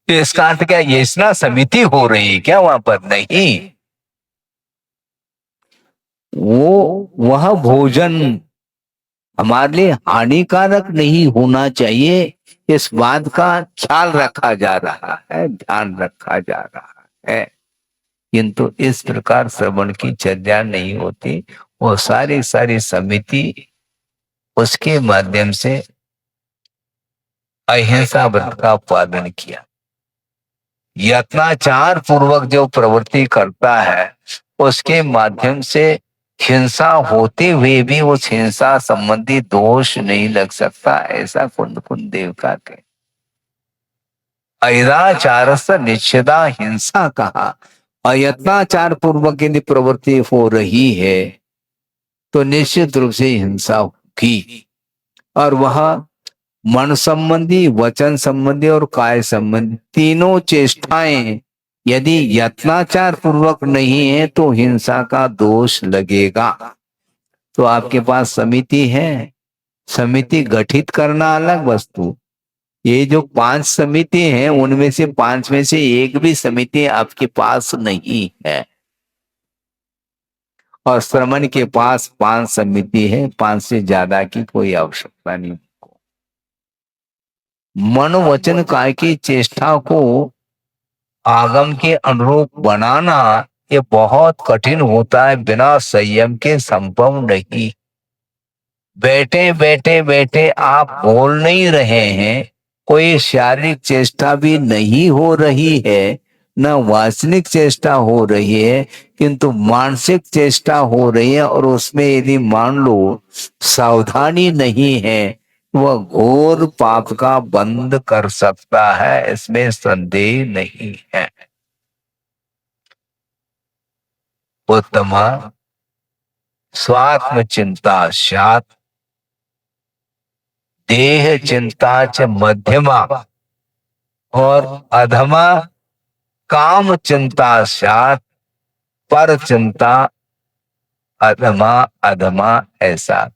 तो इसका अर्थ क्या, ये स्नान समिति हो रही है क्या वहां पर? नहीं, वो वह भोजन हमारे लिए हानिकारक नहीं होना चाहिए, इस बात का ख्याल रखा जा रहा है, ध्यान रखा जा रहा है। किंतु इस प्रकार श्रवण की चर्चा नहीं होती। वो सारी सारी समिति उसके माध्यम से अहिंसा व्रत का पालन किया। यत्नाचार पूर्वक जो प्रवृत्ति करता है उसके माध्यम से हिंसा होते हुए भी उस हिंसा संबंधी दोष नहीं लग सकता, ऐसा कुंद कुंद देव का कहना। अहिंसाचार से निषेधा, हिंसा कहा। अयत्नाचार पूर्वक यदि प्रवृत्ति हो रही है तो निश्चित रूप से हिंसा होगी, और वह मन संबंधी, वचन संबंधी और काय संबंधी तीनों चेष्टाएं यदि यत्नाचार पूर्वक नहीं है तो हिंसा का दोष लगेगा। तो आपके पास समिति है, समिति गठित करना अलग वस्तु। ये जो 5 समिति हैं उनमें से 5 में से एक भी समिति आपके पास नहीं है, और श्रमण के पास 5 समिति है, 5 से ज्यादा की कोई आवश्यकता नहीं। मन वचन काय की चेष्टा को आगम के अनुरूप बनाना ये बहुत कठिन होता है, बिना संयम के संभव नहीं। बैठे बैठे बैठे आप बोल नहीं रहे हैं, कोई शारीरिक चेष्टा भी नहीं हो रही है, न वासनिक चेष्टा हो रही है, किंतु मानसिक चेष्टा हो रही है, और उसमें यदि मान लो सावधानी नहीं है वह घोर पाप का बंध कर सकता है, इसमें संदेह नहीं है। उत्तमा स्वात्म चिंता सात, देह चिंता च मध्यमा, और अधमा काम चिंता सात, पर चिंता अधमा अधमा, ऐसा।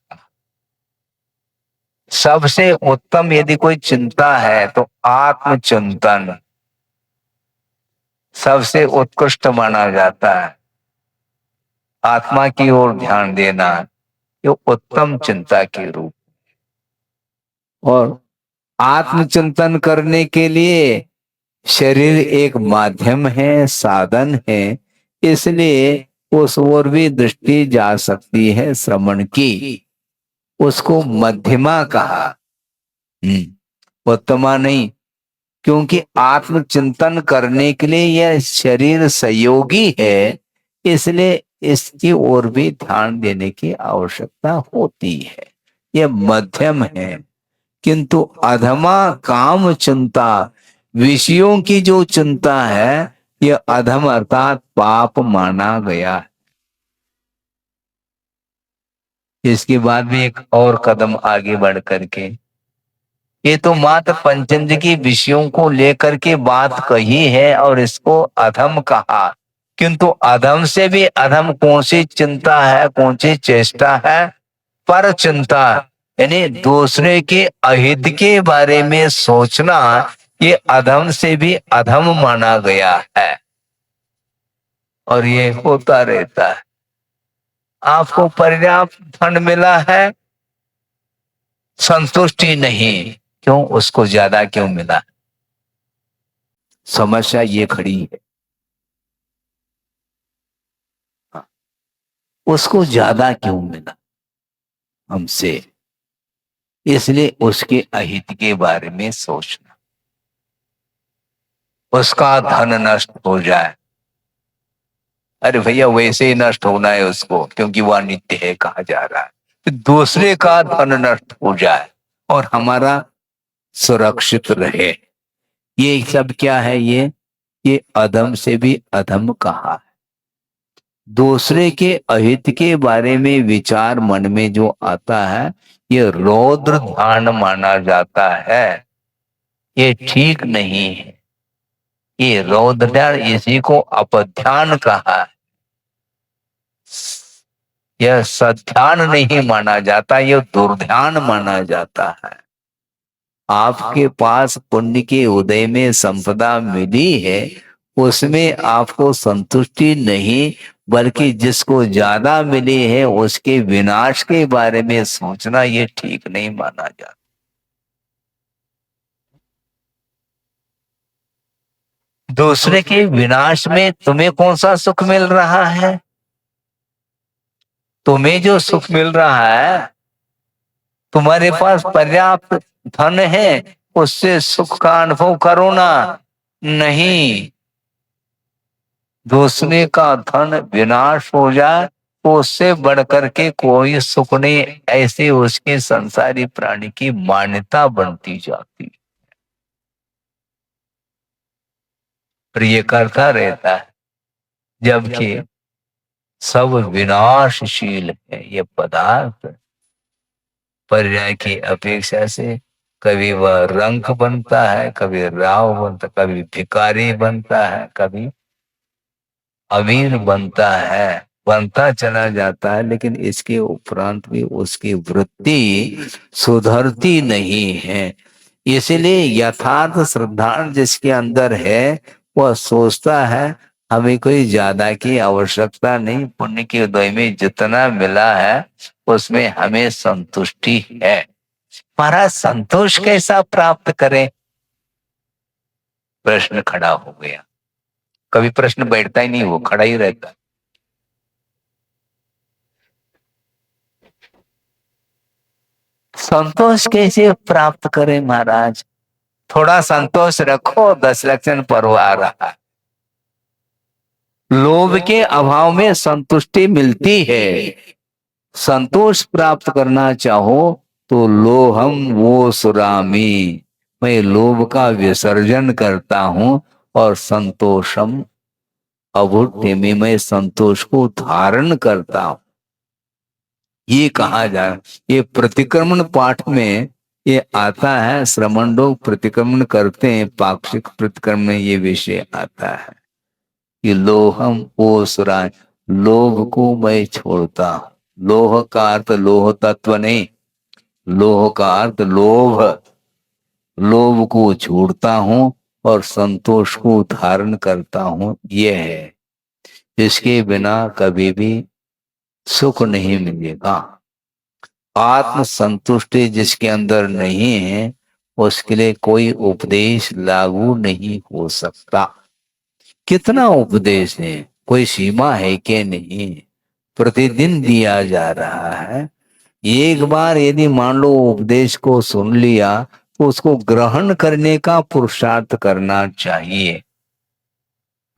सबसे उत्तम यदि कोई चिंता है तो आत्मचिंतन सबसे उत्कृष्ट माना जाता है। आत्मा की ओर ध्यान देना ये उत्तम चिंता के रूप। और आत्मचिंतन करने के लिए शरीर एक माध्यम है, साधन है, इसलिए उस ओर भी दृष्टि जा सकती है श्रवण की। उसको मध्यमा कहा, उत्तमा नहीं, क्योंकि आत्मचिंतन करने के लिए यह शरीर सहयोगी है, इसलिए इसकी ओर भी ध्यान देने की आवश्यकता होती है। यह मध्यम है। किंतु अधमा काम चिंता, विषयों की जो चिंता है यह अधम अर्थात पाप माना गया है। इसके बाद भी एक और कदम आगे बढ़ करके, ये तो मात्र पंचेंद्र की विषयों को लेकर के बात कही है और इसको अधम कहा, किंतु अधम से भी अधम कौन सी चिंता है, कौन सी चेष्टा है? पर चिंता, यानी दूसरे के अहित के बारे में सोचना, ये अधम से भी अधम माना गया है, और ये होता रहता है। आपको पर्याप्त धन मिला है, संतुष्टि नहीं, क्यों? उसको ज्यादा क्यों मिला? समस्या ये खड़ी है। हाँ, उसको ज्यादा क्यों मिला हमसे, इसलिए उसके अहित के बारे में सोचना, उसका धन नष्ट हो जाए। अरे भैया वैसे ही नष्ट होना है उसको, क्योंकि वह नित्य है कहा जा रहा है। तो दूसरे का धन नष्ट हो जाए और हमारा सुरक्षित रहे, ये सब क्या है? ये अधम से भी अधम कहा है। दूसरे के अहित के बारे में विचार मन में जो आता है, ये रौद्र ध्यान माना जाता है। ये ठीक नहीं है। ये रौद्र ध्यान, इसी को अपध्यान कहा है। यह सध्यान नहीं माना जाता, यह दुर्ध्यान माना जाता है। आपके पास पुण्य के उदय में संपदा मिली है, उसमें आपको संतुष्टि नहीं, बल्कि जिसको ज्यादा मिली है उसके विनाश के बारे में सोचना, ये ठीक नहीं माना जाता। दूसरे के विनाश में तुम्हें कौन सा सुख मिल रहा है? तुम्हें जो सुख मिल रहा है, तुम्हारे पास पर्याप्त धन है, उससे सुख का अनुभव करो ना। नहीं, दूसरे का धन विनाश हो जाए तो उससे बढ़कर के कोई सुख नहीं, ऐसे उसके संसारी प्राणी की मान्यता बनती जाती, प्रिय करता रहता है। जबकि सब विनाशशील है ये पदार्थ। पर्याय की अपेक्षा से कभी वह रंक बनता है, कभी राव बनता, कभी भिखारी बनता है, कभी अमीर बनता है, बनता चला जाता है। लेकिन इसके उपरांत भी उसकी वृत्ति सुधरती नहीं है। इसलिए यथार्थ श्रद्धांत जिसके अंदर है, वह सोचता है हमें कोई ज्यादा की आवश्यकता नहीं, पुण्य के उदय में जितना मिला है उसमें हमें संतुष्टि है। महाराज संतोष कैसा प्राप्त करें? प्रश्न खड़ा हो गया। कभी प्रश्न बैठता ही नहीं, वो खड़ा ही रहता। संतोष कैसे प्राप्त करें महाराज? थोड़ा संतोष रखो, 10 लक्षण पर्व आ रहा है। लोभ के अभाव में संतुष्टि मिलती है। संतोष प्राप्त करना चाहो तो लोहम वो सुरामी, मैं लोभ का विसर्जन करता हूं और संतोषम अभुट्य में मैं संतोष को धारण करता हूं, ये कहा जाए। ये प्रतिक्रमण पाठ में ये आता है। श्रमण लोग प्रतिक्रमण करते हैं, पाक्षिक प्रतिक्रमण में ये विषय आता है कि लोहम ओ सुराय, लोभ को मैं छोड़ता हूं। लोह का अर्थ लोह तत्व नहीं, लोह का अर्थ लोभ, लोभ को छोड़ता हूं और संतोष को धारण करता हूं, यह है। इसके बिना कभी भी सुख नहीं मिलेगा। आत्म संतुष्टि जिसके अंदर नहीं है, उसके लिए कोई उपदेश लागू नहीं हो सकता। कितना उपदेश है, कोई सीमा है कि नहीं? प्रतिदिन दिया जा रहा है। एक बार यदि मान लो उपदेश को सुन लिया, तो उसको ग्रहण करने का पुरुषार्थ करना चाहिए।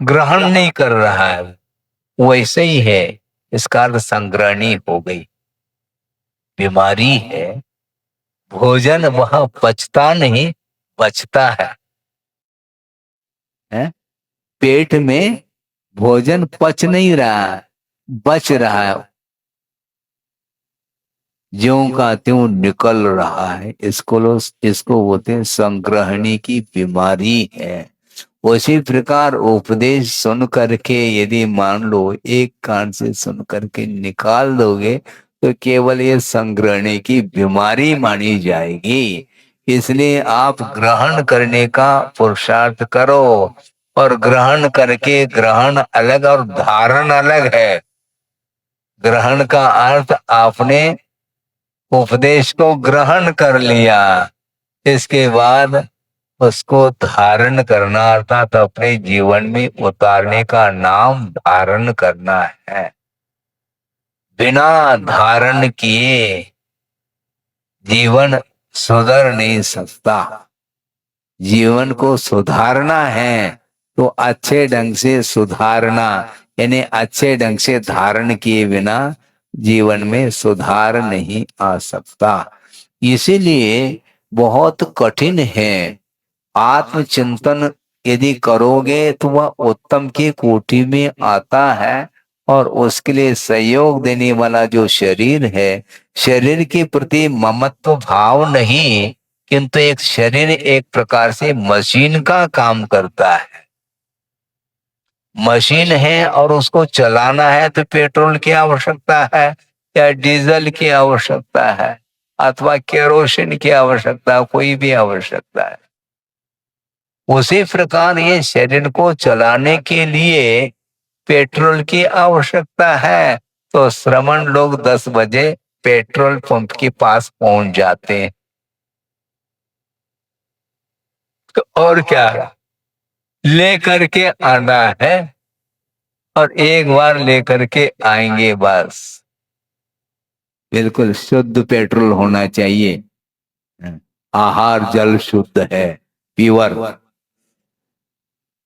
ग्रहण नहीं कर रहा है, वैसे ही है, इसका अर्थ संग्रहणी हो गई, बीमारी है। भोजन वह पचता नहीं, बचता है? पेट में भोजन पच नहीं रहा है, बच रहा है, ज्यों का त्यों निकल रहा है। इसको बोलते हैं संग्रहणी की बीमारी है। उसी प्रकार उपदेश सुन करके यदि मान लो एक कान से सुन करके निकाल दोगे, तो केवल ये संग्रहणी की बीमारी मानी जाएगी। इसलिए आप ग्रहण करने का पुरुषार्थ करो, और ग्रहण करके, ग्रहण अलग और धारण अलग है। ग्रहण का अर्थ आपने उपदेश को ग्रहण कर लिया, इसके बाद उसको धारण करना अर्थात अपने जीवन में उतारने का नाम धारण करना है। बिना धारण किए जीवन सुधर नहीं सकता। जीवन को सुधारना है तो अच्छे ढंग से सुधारना, यानी अच्छे ढंग से धारण किए बिना जीवन में सुधार नहीं आ सकता। इसीलिए बहुत कठिन है। आत्मचिंतन यदि करोगे तो वह उत्तम की कोटि में आता है, और उसके लिए सहयोग देने वाला जो शरीर है, शरीर के प्रति ममत्व भाव नहीं, किंतु एक शरीर एक प्रकार से मशीन का काम करता है। मशीन है और उसको चलाना है तो पेट्रोल की आवश्यकता है या डीजल की आवश्यकता है अथवा केरोसिन की आवश्यकता, कोई भी आवश्यकता है। उसी प्रकार ये शरीर को चलाने के लिए पेट्रोल की आवश्यकता है, तो श्रमण लोग 10 बजे पेट्रोल पंप के पास पहुंच जाते हैं। तो और क्या लेकर के आना है, और एक बार लेकर के आएंगे बस। बिल्कुल शुद्ध पेट्रोल होना चाहिए। आहार जल शुद्ध है, प्योर,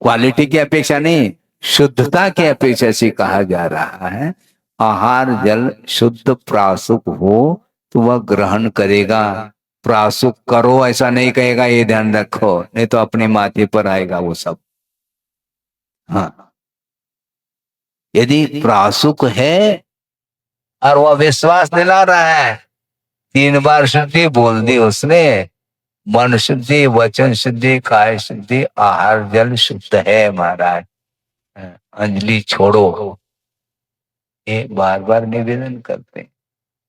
क्वालिटी की अपेक्षा नहीं, शुद्धता की अपेक्षा से कहा जा रहा है। आहार जल शुद्ध प्रासुक हो तो वह ग्रहण करेगा। प्रासुक करो ऐसा नहीं कहेगा, ये ध्यान रखो, नहीं तो अपने माथे पर आएगा वो सब। हाँ, यदि प्रासुक है और वह विश्वास दिला रहा है, 3 बार शुद्धि बोल दी उसने, मन शुद्धि, वचन शुद्धि, काय शुद्धि, आहार जल शुद्ध है महाराज, अंजलि छोड़ो, ये बार बार निवेदन करते हैं।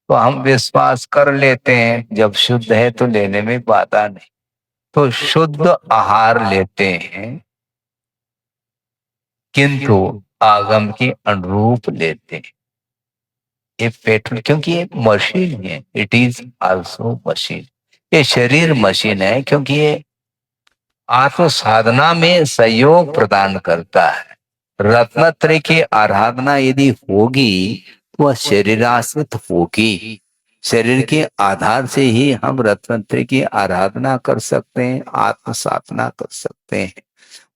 तो हम विश्वास कर लेते हैं, जब शुद्ध है तो लेने में बाधा नहीं। तो शुद्ध आहार लेते हैं किंतु आगम के अनुरूप लेते हैं। ये पेट्रोल, क्योंकि ये मशीन है, इट इज आल्सो मशीन। ये शरीर मशीन है क्योंकि ये आत्म साधना में सहयोग प्रदान करता है। रत्नत्रय की आराधना यदि होगी तो वह शरीराश्रित होगी। शरीर के आधार से ही हम रत्नत्रय की आराधना कर सकते हैं, आत्म साधना कर सकते हैं।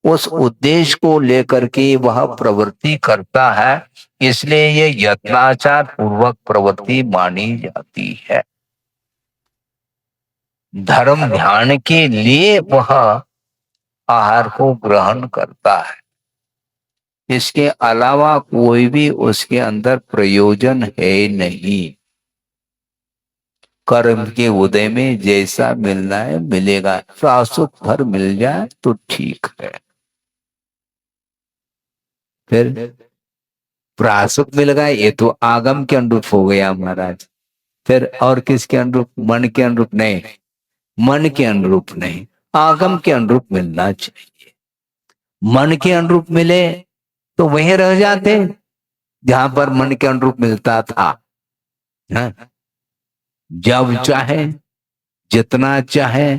उस उद्देश्य को लेकर के वह प्रवृत्ति करता है, इसलिए ये यत्नाचार पूर्वक प्रवृत्ति मानी जाती है। धर्म ध्यान के लिए वह आहार को ग्रहण करता है, इसके अलावा कोई भी उसके अंदर प्रयोजन है नहीं। कर्म के उदय में जैसा मिलना है मिलेगा, प्रासुक भर मिल जाए तो ठीक है। फिर प्रासुक मिल गया, ये तो आगम के अनुरूप हो गया महाराज। फिर और किसके अनुरूप? मन के अनुरूप नहीं, मन के अनुरूप नहीं, आगम के अनुरूप मिलना चाहिए। मन के अनुरूप मिले तो वहीं रह जाते जहां पर मन के अनुरूप मिलता था। हाँ? जब चाहे, जितना चाहे,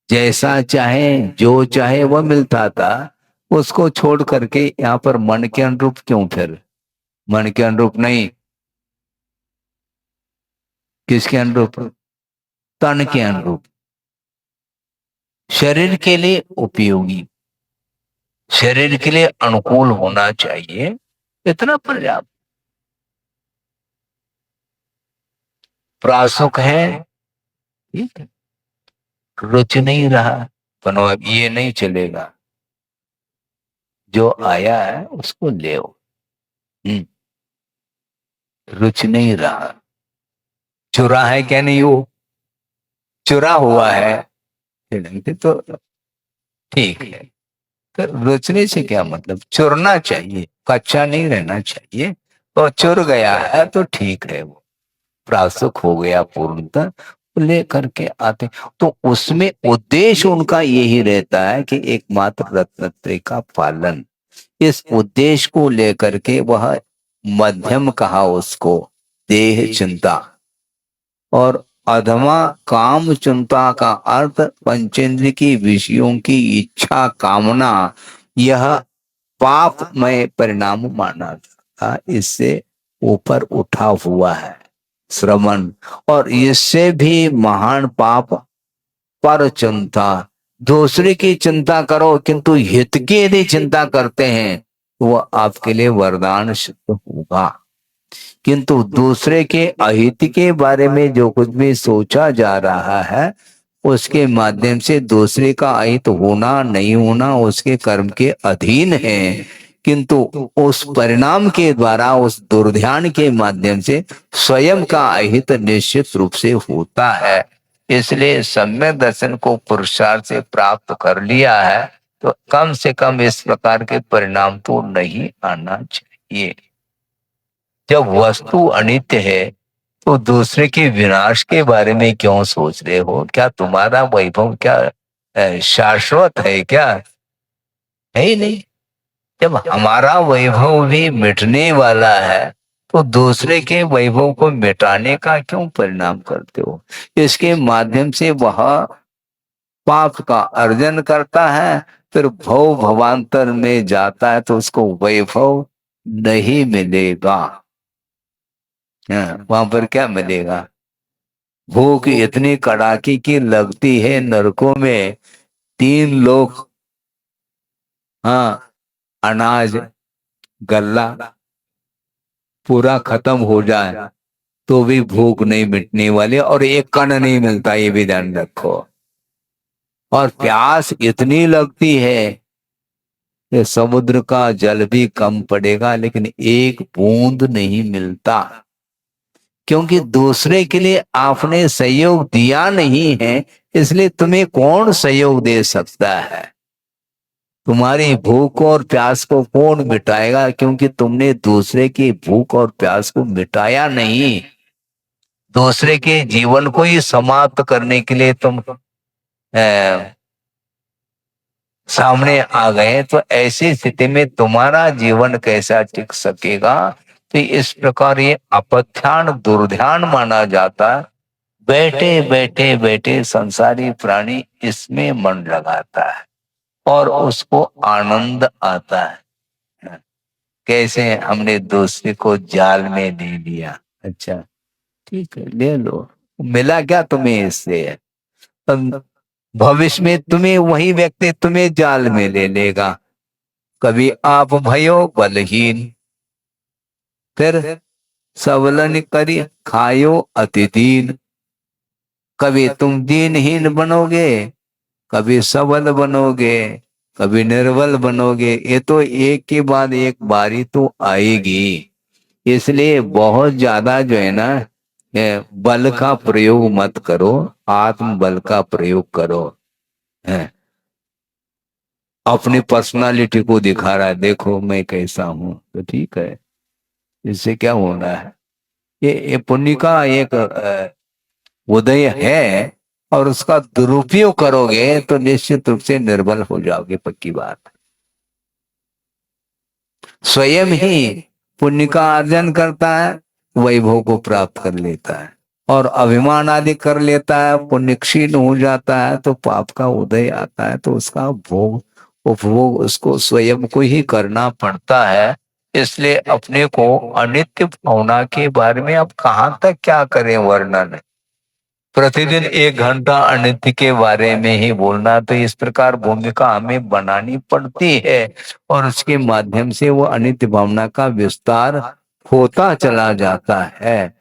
जैसा चाहे, जो चाहे वह मिलता था। उसको छोड़ करके यहाँ पर मन के अनुरूप क्यों? फिर मन के अनुरूप नहीं, किसके अनुरूप? तन के अनुरूप, शरीर के लिए उपयोगी, शरीर के लिए अनुकूल होना चाहिए, इतना पर्याप्त। प्रासुक है, ठीक है, रुचि नहीं रहा तो अब ये नहीं चलेगा, जो आया है उसको ले। रुचि नहीं रहा, चुरा है क्या? नहीं, वो चुरा हुआ है तो ठीक है। तो रुचने से क्या मतलब? चुरना चाहिए, कच्चा नहीं रहना चाहिए। तो चुर गया है तो ठीक है, वो प्रासुक हो गया पूर्णतः, ले करके आते। तो उसमें उद्देश्य उनका यही रहता है कि एकमात्र रत्नत्रय का पालन। इस उद्देश्य को लेकर के वह मध्यम कहा उसको, देह चिंता, और अधमा काम चिंता का अर्थ पंचेंद्र की विषयों की इच्छा कामना, यह पापमय परिणाम माना था। इससे ऊपर उठा हुआ है श्रवण, और इससे भी महान पाप पर चिंता। दूसरे की चिंता करो किंतु हित की यदि चिंता करते हैं तो वह आपके लिए वरदान सिद्ध होगा। किंतु दूसरे के अहित के बारे में जो कुछ भी सोचा जा रहा है उसके माध्यम से दूसरे का अहित होना नहीं होना उसके कर्म के अधीन है, किंतु उस परिणाम के द्वारा उस दुर्ध्यान के माध्यम से स्वयं का अहित निश्चित रूप से होता है। इसलिए सम्यक दर्शन को पुरुषार्थ से प्राप्त कर लिया है तो कम से कम इस प्रकार के परिणाम तो नहीं आना चाहिए। जब वस्तु अनित्य है तो दूसरे के विनाश के बारे में क्यों सोच रहे हो? क्या तुम्हारा वैभव क्या शाश्वत है? क्या है ही नहीं। जब हमारा वैभव भी मिटने वाला है तो दूसरे के वैभव को मिटाने का क्यों परिणाम करते हो? इसके माध्यम से वह पाप का अर्जन करता है, फिर भव भवांतर में जाता है तो उसको वैभव नहीं मिलेगा। वहां पर क्या मिलेगा? भूख इतनी कड़ाके की लगती है नरकों में, 3 लोग, हाँ, अनाज गल्ला पूरा खत्म हो जाए तो भी भूख नहीं मिटने वाली, और एक कण नहीं मिलता, ये भी ध्यान रखो। और प्यास इतनी लगती है कि समुद्र का जल भी कम पड़ेगा लेकिन एक बूंद नहीं मिलता, क्योंकि दूसरे के लिए आपने सहयोग दिया नहीं है। इसलिए तुम्हें कौन सहयोग दे सकता है? तुम्हारी भूख और प्यास को कौन मिटाएगा? क्योंकि तुमने दूसरे की भूख और प्यास को मिटाया नहीं। दूसरे के जीवन को ही समाप्त करने के लिए तुम सामने आ गए, तो ऐसी स्थिति में तुम्हारा जीवन कैसा टिक सकेगा? तो इस प्रकार ये अपध्यान दुर्ध्यान माना जाता है। बैठे बैठे बैठे संसारी प्राणी इसमें मन लगाता है और उसको आनंद आता है। कैसे हमने दूसरे को जाल में ले लिया, अच्छा ठीक है ले लो, मिला क्या तुम्हें इससे? भविष्य में तुम्हें वही व्यक्ति तुम्हें जाल में ले लेगा। कभी आप भयो बलहीन, फिर सबलन करी खायो अति दीन। कभी तुम दीनहीन बनोगे, कभी सबल बनोगे, कभी निर्बल बनोगे। ये तो एक के बाद एक बारी तो आएगी। इसलिए बहुत ज्यादा जो है ना बल का प्रयोग मत करो, आत्म बल का प्रयोग करो। है अपनी पर्सनालिटी को दिखा रहा है, देखो मैं कैसा हूं, तो ठीक है, इससे क्या होना है? ये पुण्य का एक उदय है, और उसका दुरुपयोग करोगे तो निश्चित रूप से निर्बल हो जाओगे, पक्की बात। स्वयं ही पुण्य का अर्जन करता है, वैभव को प्राप्त कर लेता है, और अभिमान आदि कर लेता है, पुण्य क्षीण हो जाता है तो पाप का उदय आता है, तो उसका भोग उपभोग उसको स्वयं को ही करना पड़ता है। इसलिए अपने को अनित्य भावना के बारे में अब कहाँ तक क्या करें वर्णन? प्रतिदिन 1 घंटा अनित्य के बारे में ही बोलना, तो इस प्रकार भूमिका हमें बनानी पड़ती है, और उसके माध्यम से वो अनित्य भावना का विस्तार होता चला जाता है।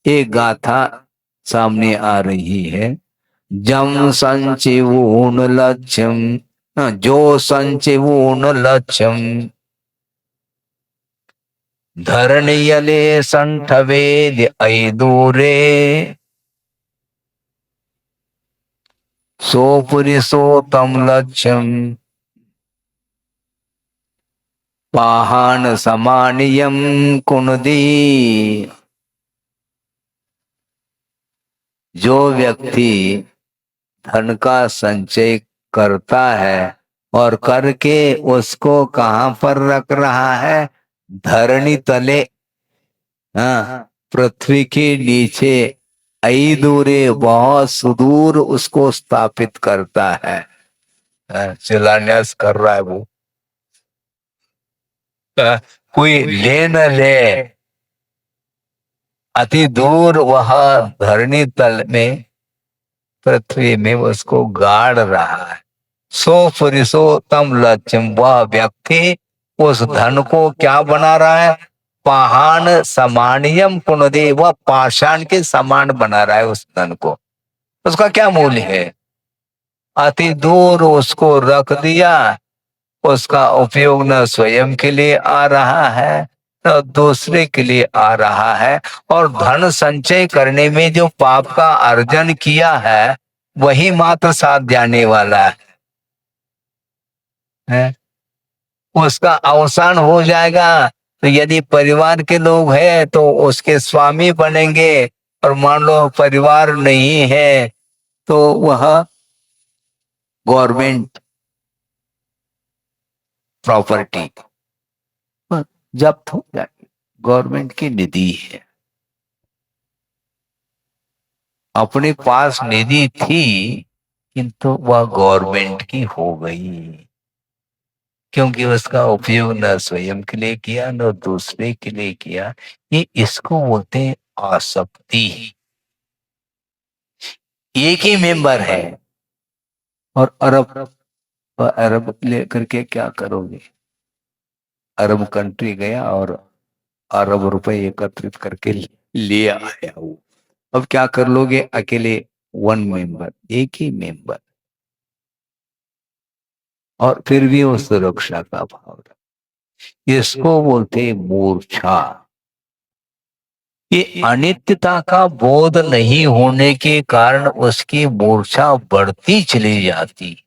एक गाथा सामने आ रही है, जम संचिवून लक्ष्यम, जो संचिवून लक्ष्यम धरणियले संठवेद ऐदूरे, सो पुरुषो तम लक्ष्यम पाहान समानियम कुनदी। जो व्यक्ति धन का संचय करता है और करके उसको कहां पर रख रहा है? धरणी तले, हाँ, पृथ्वी के नीचे अई दूरे बहुत सुदूर उसको स्थापित करता है। शिलान्यास कर रहा है वो। कोई ले न ले, अति दूर वह धरणी तल में, पृथ्वी में उसको गाड़ रहा है। सो पुरुषोत्तम लक्ष्यम, वह व्यक्ति उस धन को क्या बना रहा है? पाषाण समानियम पुनदे, वह पाषाण के समान बना रहा है उस धन को। उसका क्या मूल्य है? अति दूर उसको रख दिया, उसका उपयोग न स्वयं के लिए आ रहा है न दूसरे के लिए आ रहा है। और धन संचय करने में जो पाप का अर्जन किया है वही मात्र साथ जाने वाला है। उसका अवसान हो जाएगा तो यदि परिवार के लोग हैं तो उसके स्वामी बनेंगे, और मान लो परिवार नहीं है तो वह गवर्नमेंट प्रॉपर्टी जब्त हो जाएगी। गवर्नमेंट की निधि है, अपने पास निधि थी किंतु वह गवर्नमेंट की हो गई, क्योंकि उसका उपयोग न स्वयं के लिए किया न दूसरे के लिए किया। ये इसको बोलते हैं आसक्ति। एक ही मेंबर है और अरब अरब लेकर के क्या करोगे? अरब कंट्री गया और अरब रुपए एकत्रित करके ले आया वो। अब क्या कर लोगे? अकेले वन मेंबर, एक ही मेंबर, और फिर भी वो सुरक्षा का भाव रहा। इसको बोलते मूर्छा। ये अनित्यता का बोध नहीं होने के कारण उसकी मूर्छा बढ़ती चली जाती।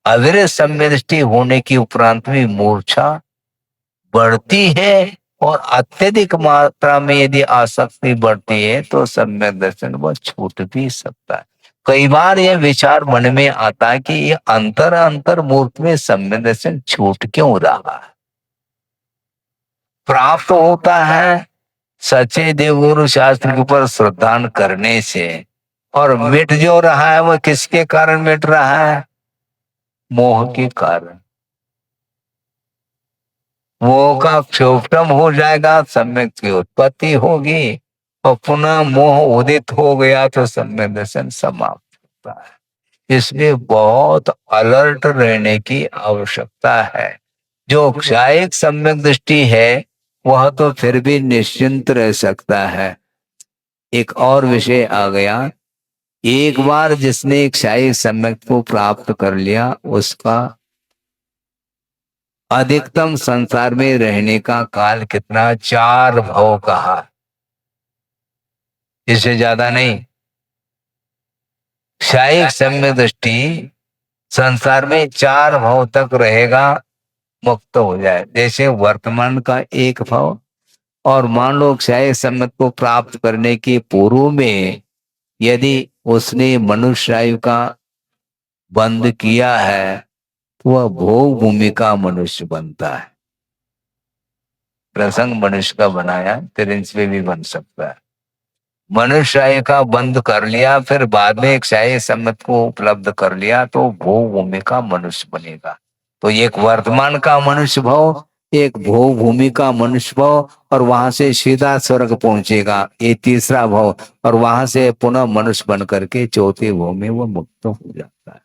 अविरत सम्यक दृष्टि होने की उपरांत भी मूर्छा बढ़ती है, और अत्यधिक मात्रा में यदि आसक्ति बढ़ती है तो सम्यक दर्शन वह छूट भी सकता है। कई बार यह विचार मन में आता है कि ये अंतर अंतर मूर्त में सम्यक दर्शन छूट क्यों रहा है? प्राप्त होता है सच्चे देवगुरु शास्त्र के ऊपर श्रद्धा करने से, और मिट जो रहा है वह किसके कारण मिट रहा है? मोह के कारण। मोह का क्षोभम हो जाएगा, सम्यक की उत्पत्ति होगी, और पुनः मोह उदित हो गया तो सम्यक दर्शन समाप्त होता है। इसलिए बहुत अलर्ट रहने की आवश्यकता है। जो क्षायिक सम्यक दृष्टि है वह तो फिर भी निश्चिंत रह सकता है। एक और विषय आ गया, एक बार जिसने क्षायिक सम्यक को प्राप्त कर लिया उसका अधिकतम संसार में रहने का काल कितना? 4 भव कहा, इससे ज्यादा नहीं। क्षायिक सम्यक दृष्टि संसार में 4 भव तक रहेगा, मुक्त हो जाए। जैसे वर्तमान का एक भव, और मान लो क्षायिक सम्यक को प्राप्त करने के पूर्व में यदि उसने मनुष्य आयु का बंद किया है तो वह भोग भूमि का मनुष्य बनता है। प्रसंग मनुष्य का बनाया, तिरंज में भी बन सकता है। मनुष्य आयु का बंद कर लिया, फिर बाद में एक शाही सम्मत को उपलब्ध कर लिया तो भोग भूमि का मनुष्य बनेगा। तो एक वर्तमान का मनुष्य भाव, एक भोग भूमि का मनुष्य भाव, और वहां से सीधा स्वर्ग पहुंचेगा, ये तीसरा भाव, और वहां से पुनः मनुष्य बन करके चौथे भाव में वो मुक्त हो जाता है।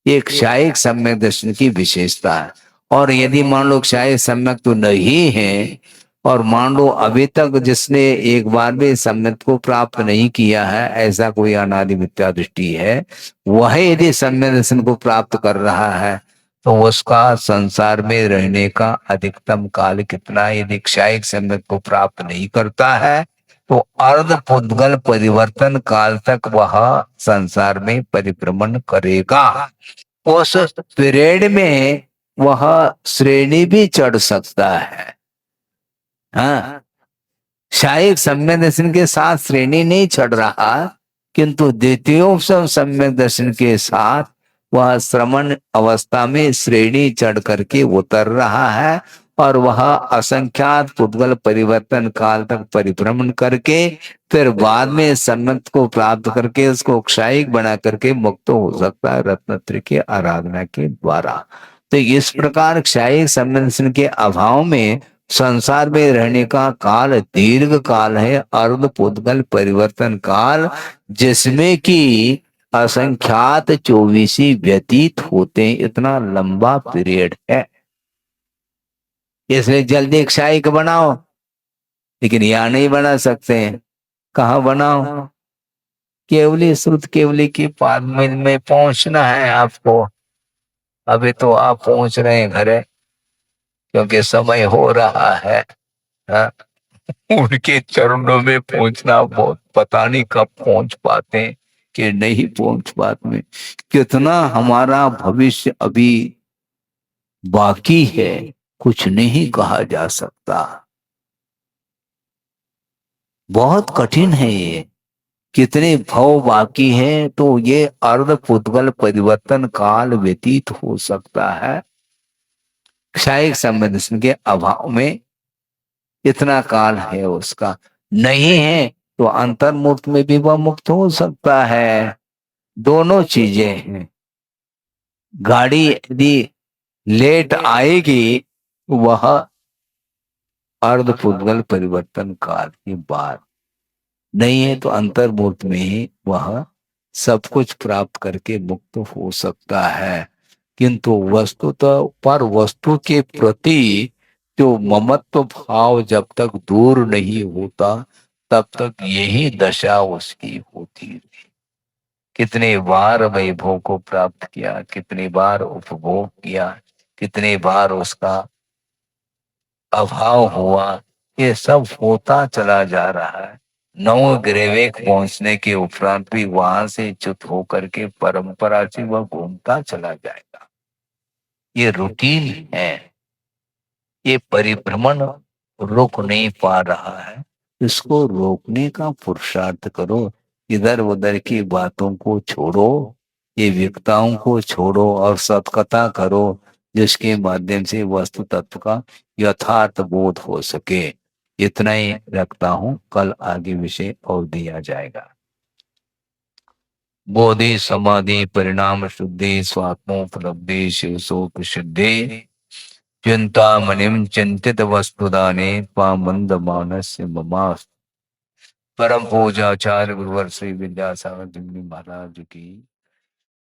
एक क्षायिक सम्यक दर्शन की विशेषता है। और यदि मान लो क्षायिक सम्यक तो नहीं है, और मान लो अभी तक जिसने एक बार भी सम्यक को प्राप्त नहीं किया है, ऐसा कोई अनादि मिथ्या दृष्टि है, वह यदि सम्यक दर्शन को प्राप्त कर रहा है तो उसका संसार में रहने का अधिकतम काल कितना? यदि क्षायिक सम्यक को प्राप्त नहीं करता है तो अर्ध पुद्गल परिवर्तन काल तक वह संसार में परिभ्रमण करेगा। उस पीरियड में वह श्रेणी भी चढ़ सकता है। हाँ, शायद सम्यक दर्शन के साथ श्रेणी नहीं चढ़ रहा, किंतु द्वितीयोपम सम्यक दर्शन के साथ वह श्रमण अवस्था में श्रेणी चढ़ करके उतर रहा है, और वह असंख्यात पुद्गल परिवर्तन काल तक परिभ्रमण करके फिर बाद में सन्मत को प्राप्त करके उसको क्षायिक बना करके मुक्त हो सकता है रत्नत्र की आराधना के द्वारा। तो इस प्रकार क्षायिक संबंधन के अभाव में संसार में रहने का काल दीर्घ काल है, अर्ध पुद्गल परिवर्तन काल, जिसमें कि असंख्यात चौबीसी व्यतीत होते हैं। इतना लंबा पीरियड है, इसलिए जल्दी एक शाही बनाओ, लेकिन यहां नहीं बना सकते हैं। कहाँ बनाओ? केवली श्रुत केवली की पाद में पहुंचना है आपको। अभी तो आप पहुंच रहे हैं घरे, क्योंकि समय हो रहा है। हाँ? उनके चरणों में पहुंचना बहुत, पता नहीं कब पहुंच पाते हैं कि नहीं पहुंच पाते हैं। कितना हमारा भविष्य अभी बाकी है, कुछ नहीं कहा जा सकता। बहुत कठिन है ये। कितने भव बाकी है, तो ये अर्ध पुद्गल परिवर्तन काल व्यतीत हो सकता है। क्षयिक संवेदन के अभाव में इतना काल है उसका। नहीं है तो अंतर्मुक्त में भी वह मुक्त हो सकता है। दोनों चीजें हैं। गाड़ी यदि लेट आएगी, वह अर्ध पुद्गल परिवर्तन काल की बात नहीं है, तो अंतर्मुक्त में ही वह सब कुछ प्राप्त करके मुक्त हो सकता है। किंतु वस्तुतः पर वस्तु के प्रति जो ममत्व भाव जब तक दूर नहीं होता, तब तक यही दशा उसकी होती रही। कितने बार वैभव को प्राप्त किया, कितने बार उपभोग किया, कितने बार उसका अभाव हुआ, ये सब होता चला जा रहा है। नौ ग्रेवेक पहुंचने के उपरांत भी वहां से च्युत होकर के परंपरा से वह घूमता चला जाएगा। ये रूटीन है। ये परिभ्रमण रोक नहीं पा रहा है, इसको रोकने का पुरुषार्थ करो। इधर उधर की बातों को छोड़ो, ये विकताओं को छोड़ो और सत्कथा करो, जिसके माध्यम से वस्तु तत्व का यथार्थ बोध हो सके। इतना ही रखता हूं, कल आगे विषय और दिया जाएगा। बोधि समाधि परिणाम शुद्धि स्वात्मोपलब्धि शिवसोप सिद्धि चिंतामणिम चिंतित वस्तुदाने पामंद मानस्य ममास्तु। परम पूजाचार्य गुरुवर श्री विद्यासागर जी महाराज की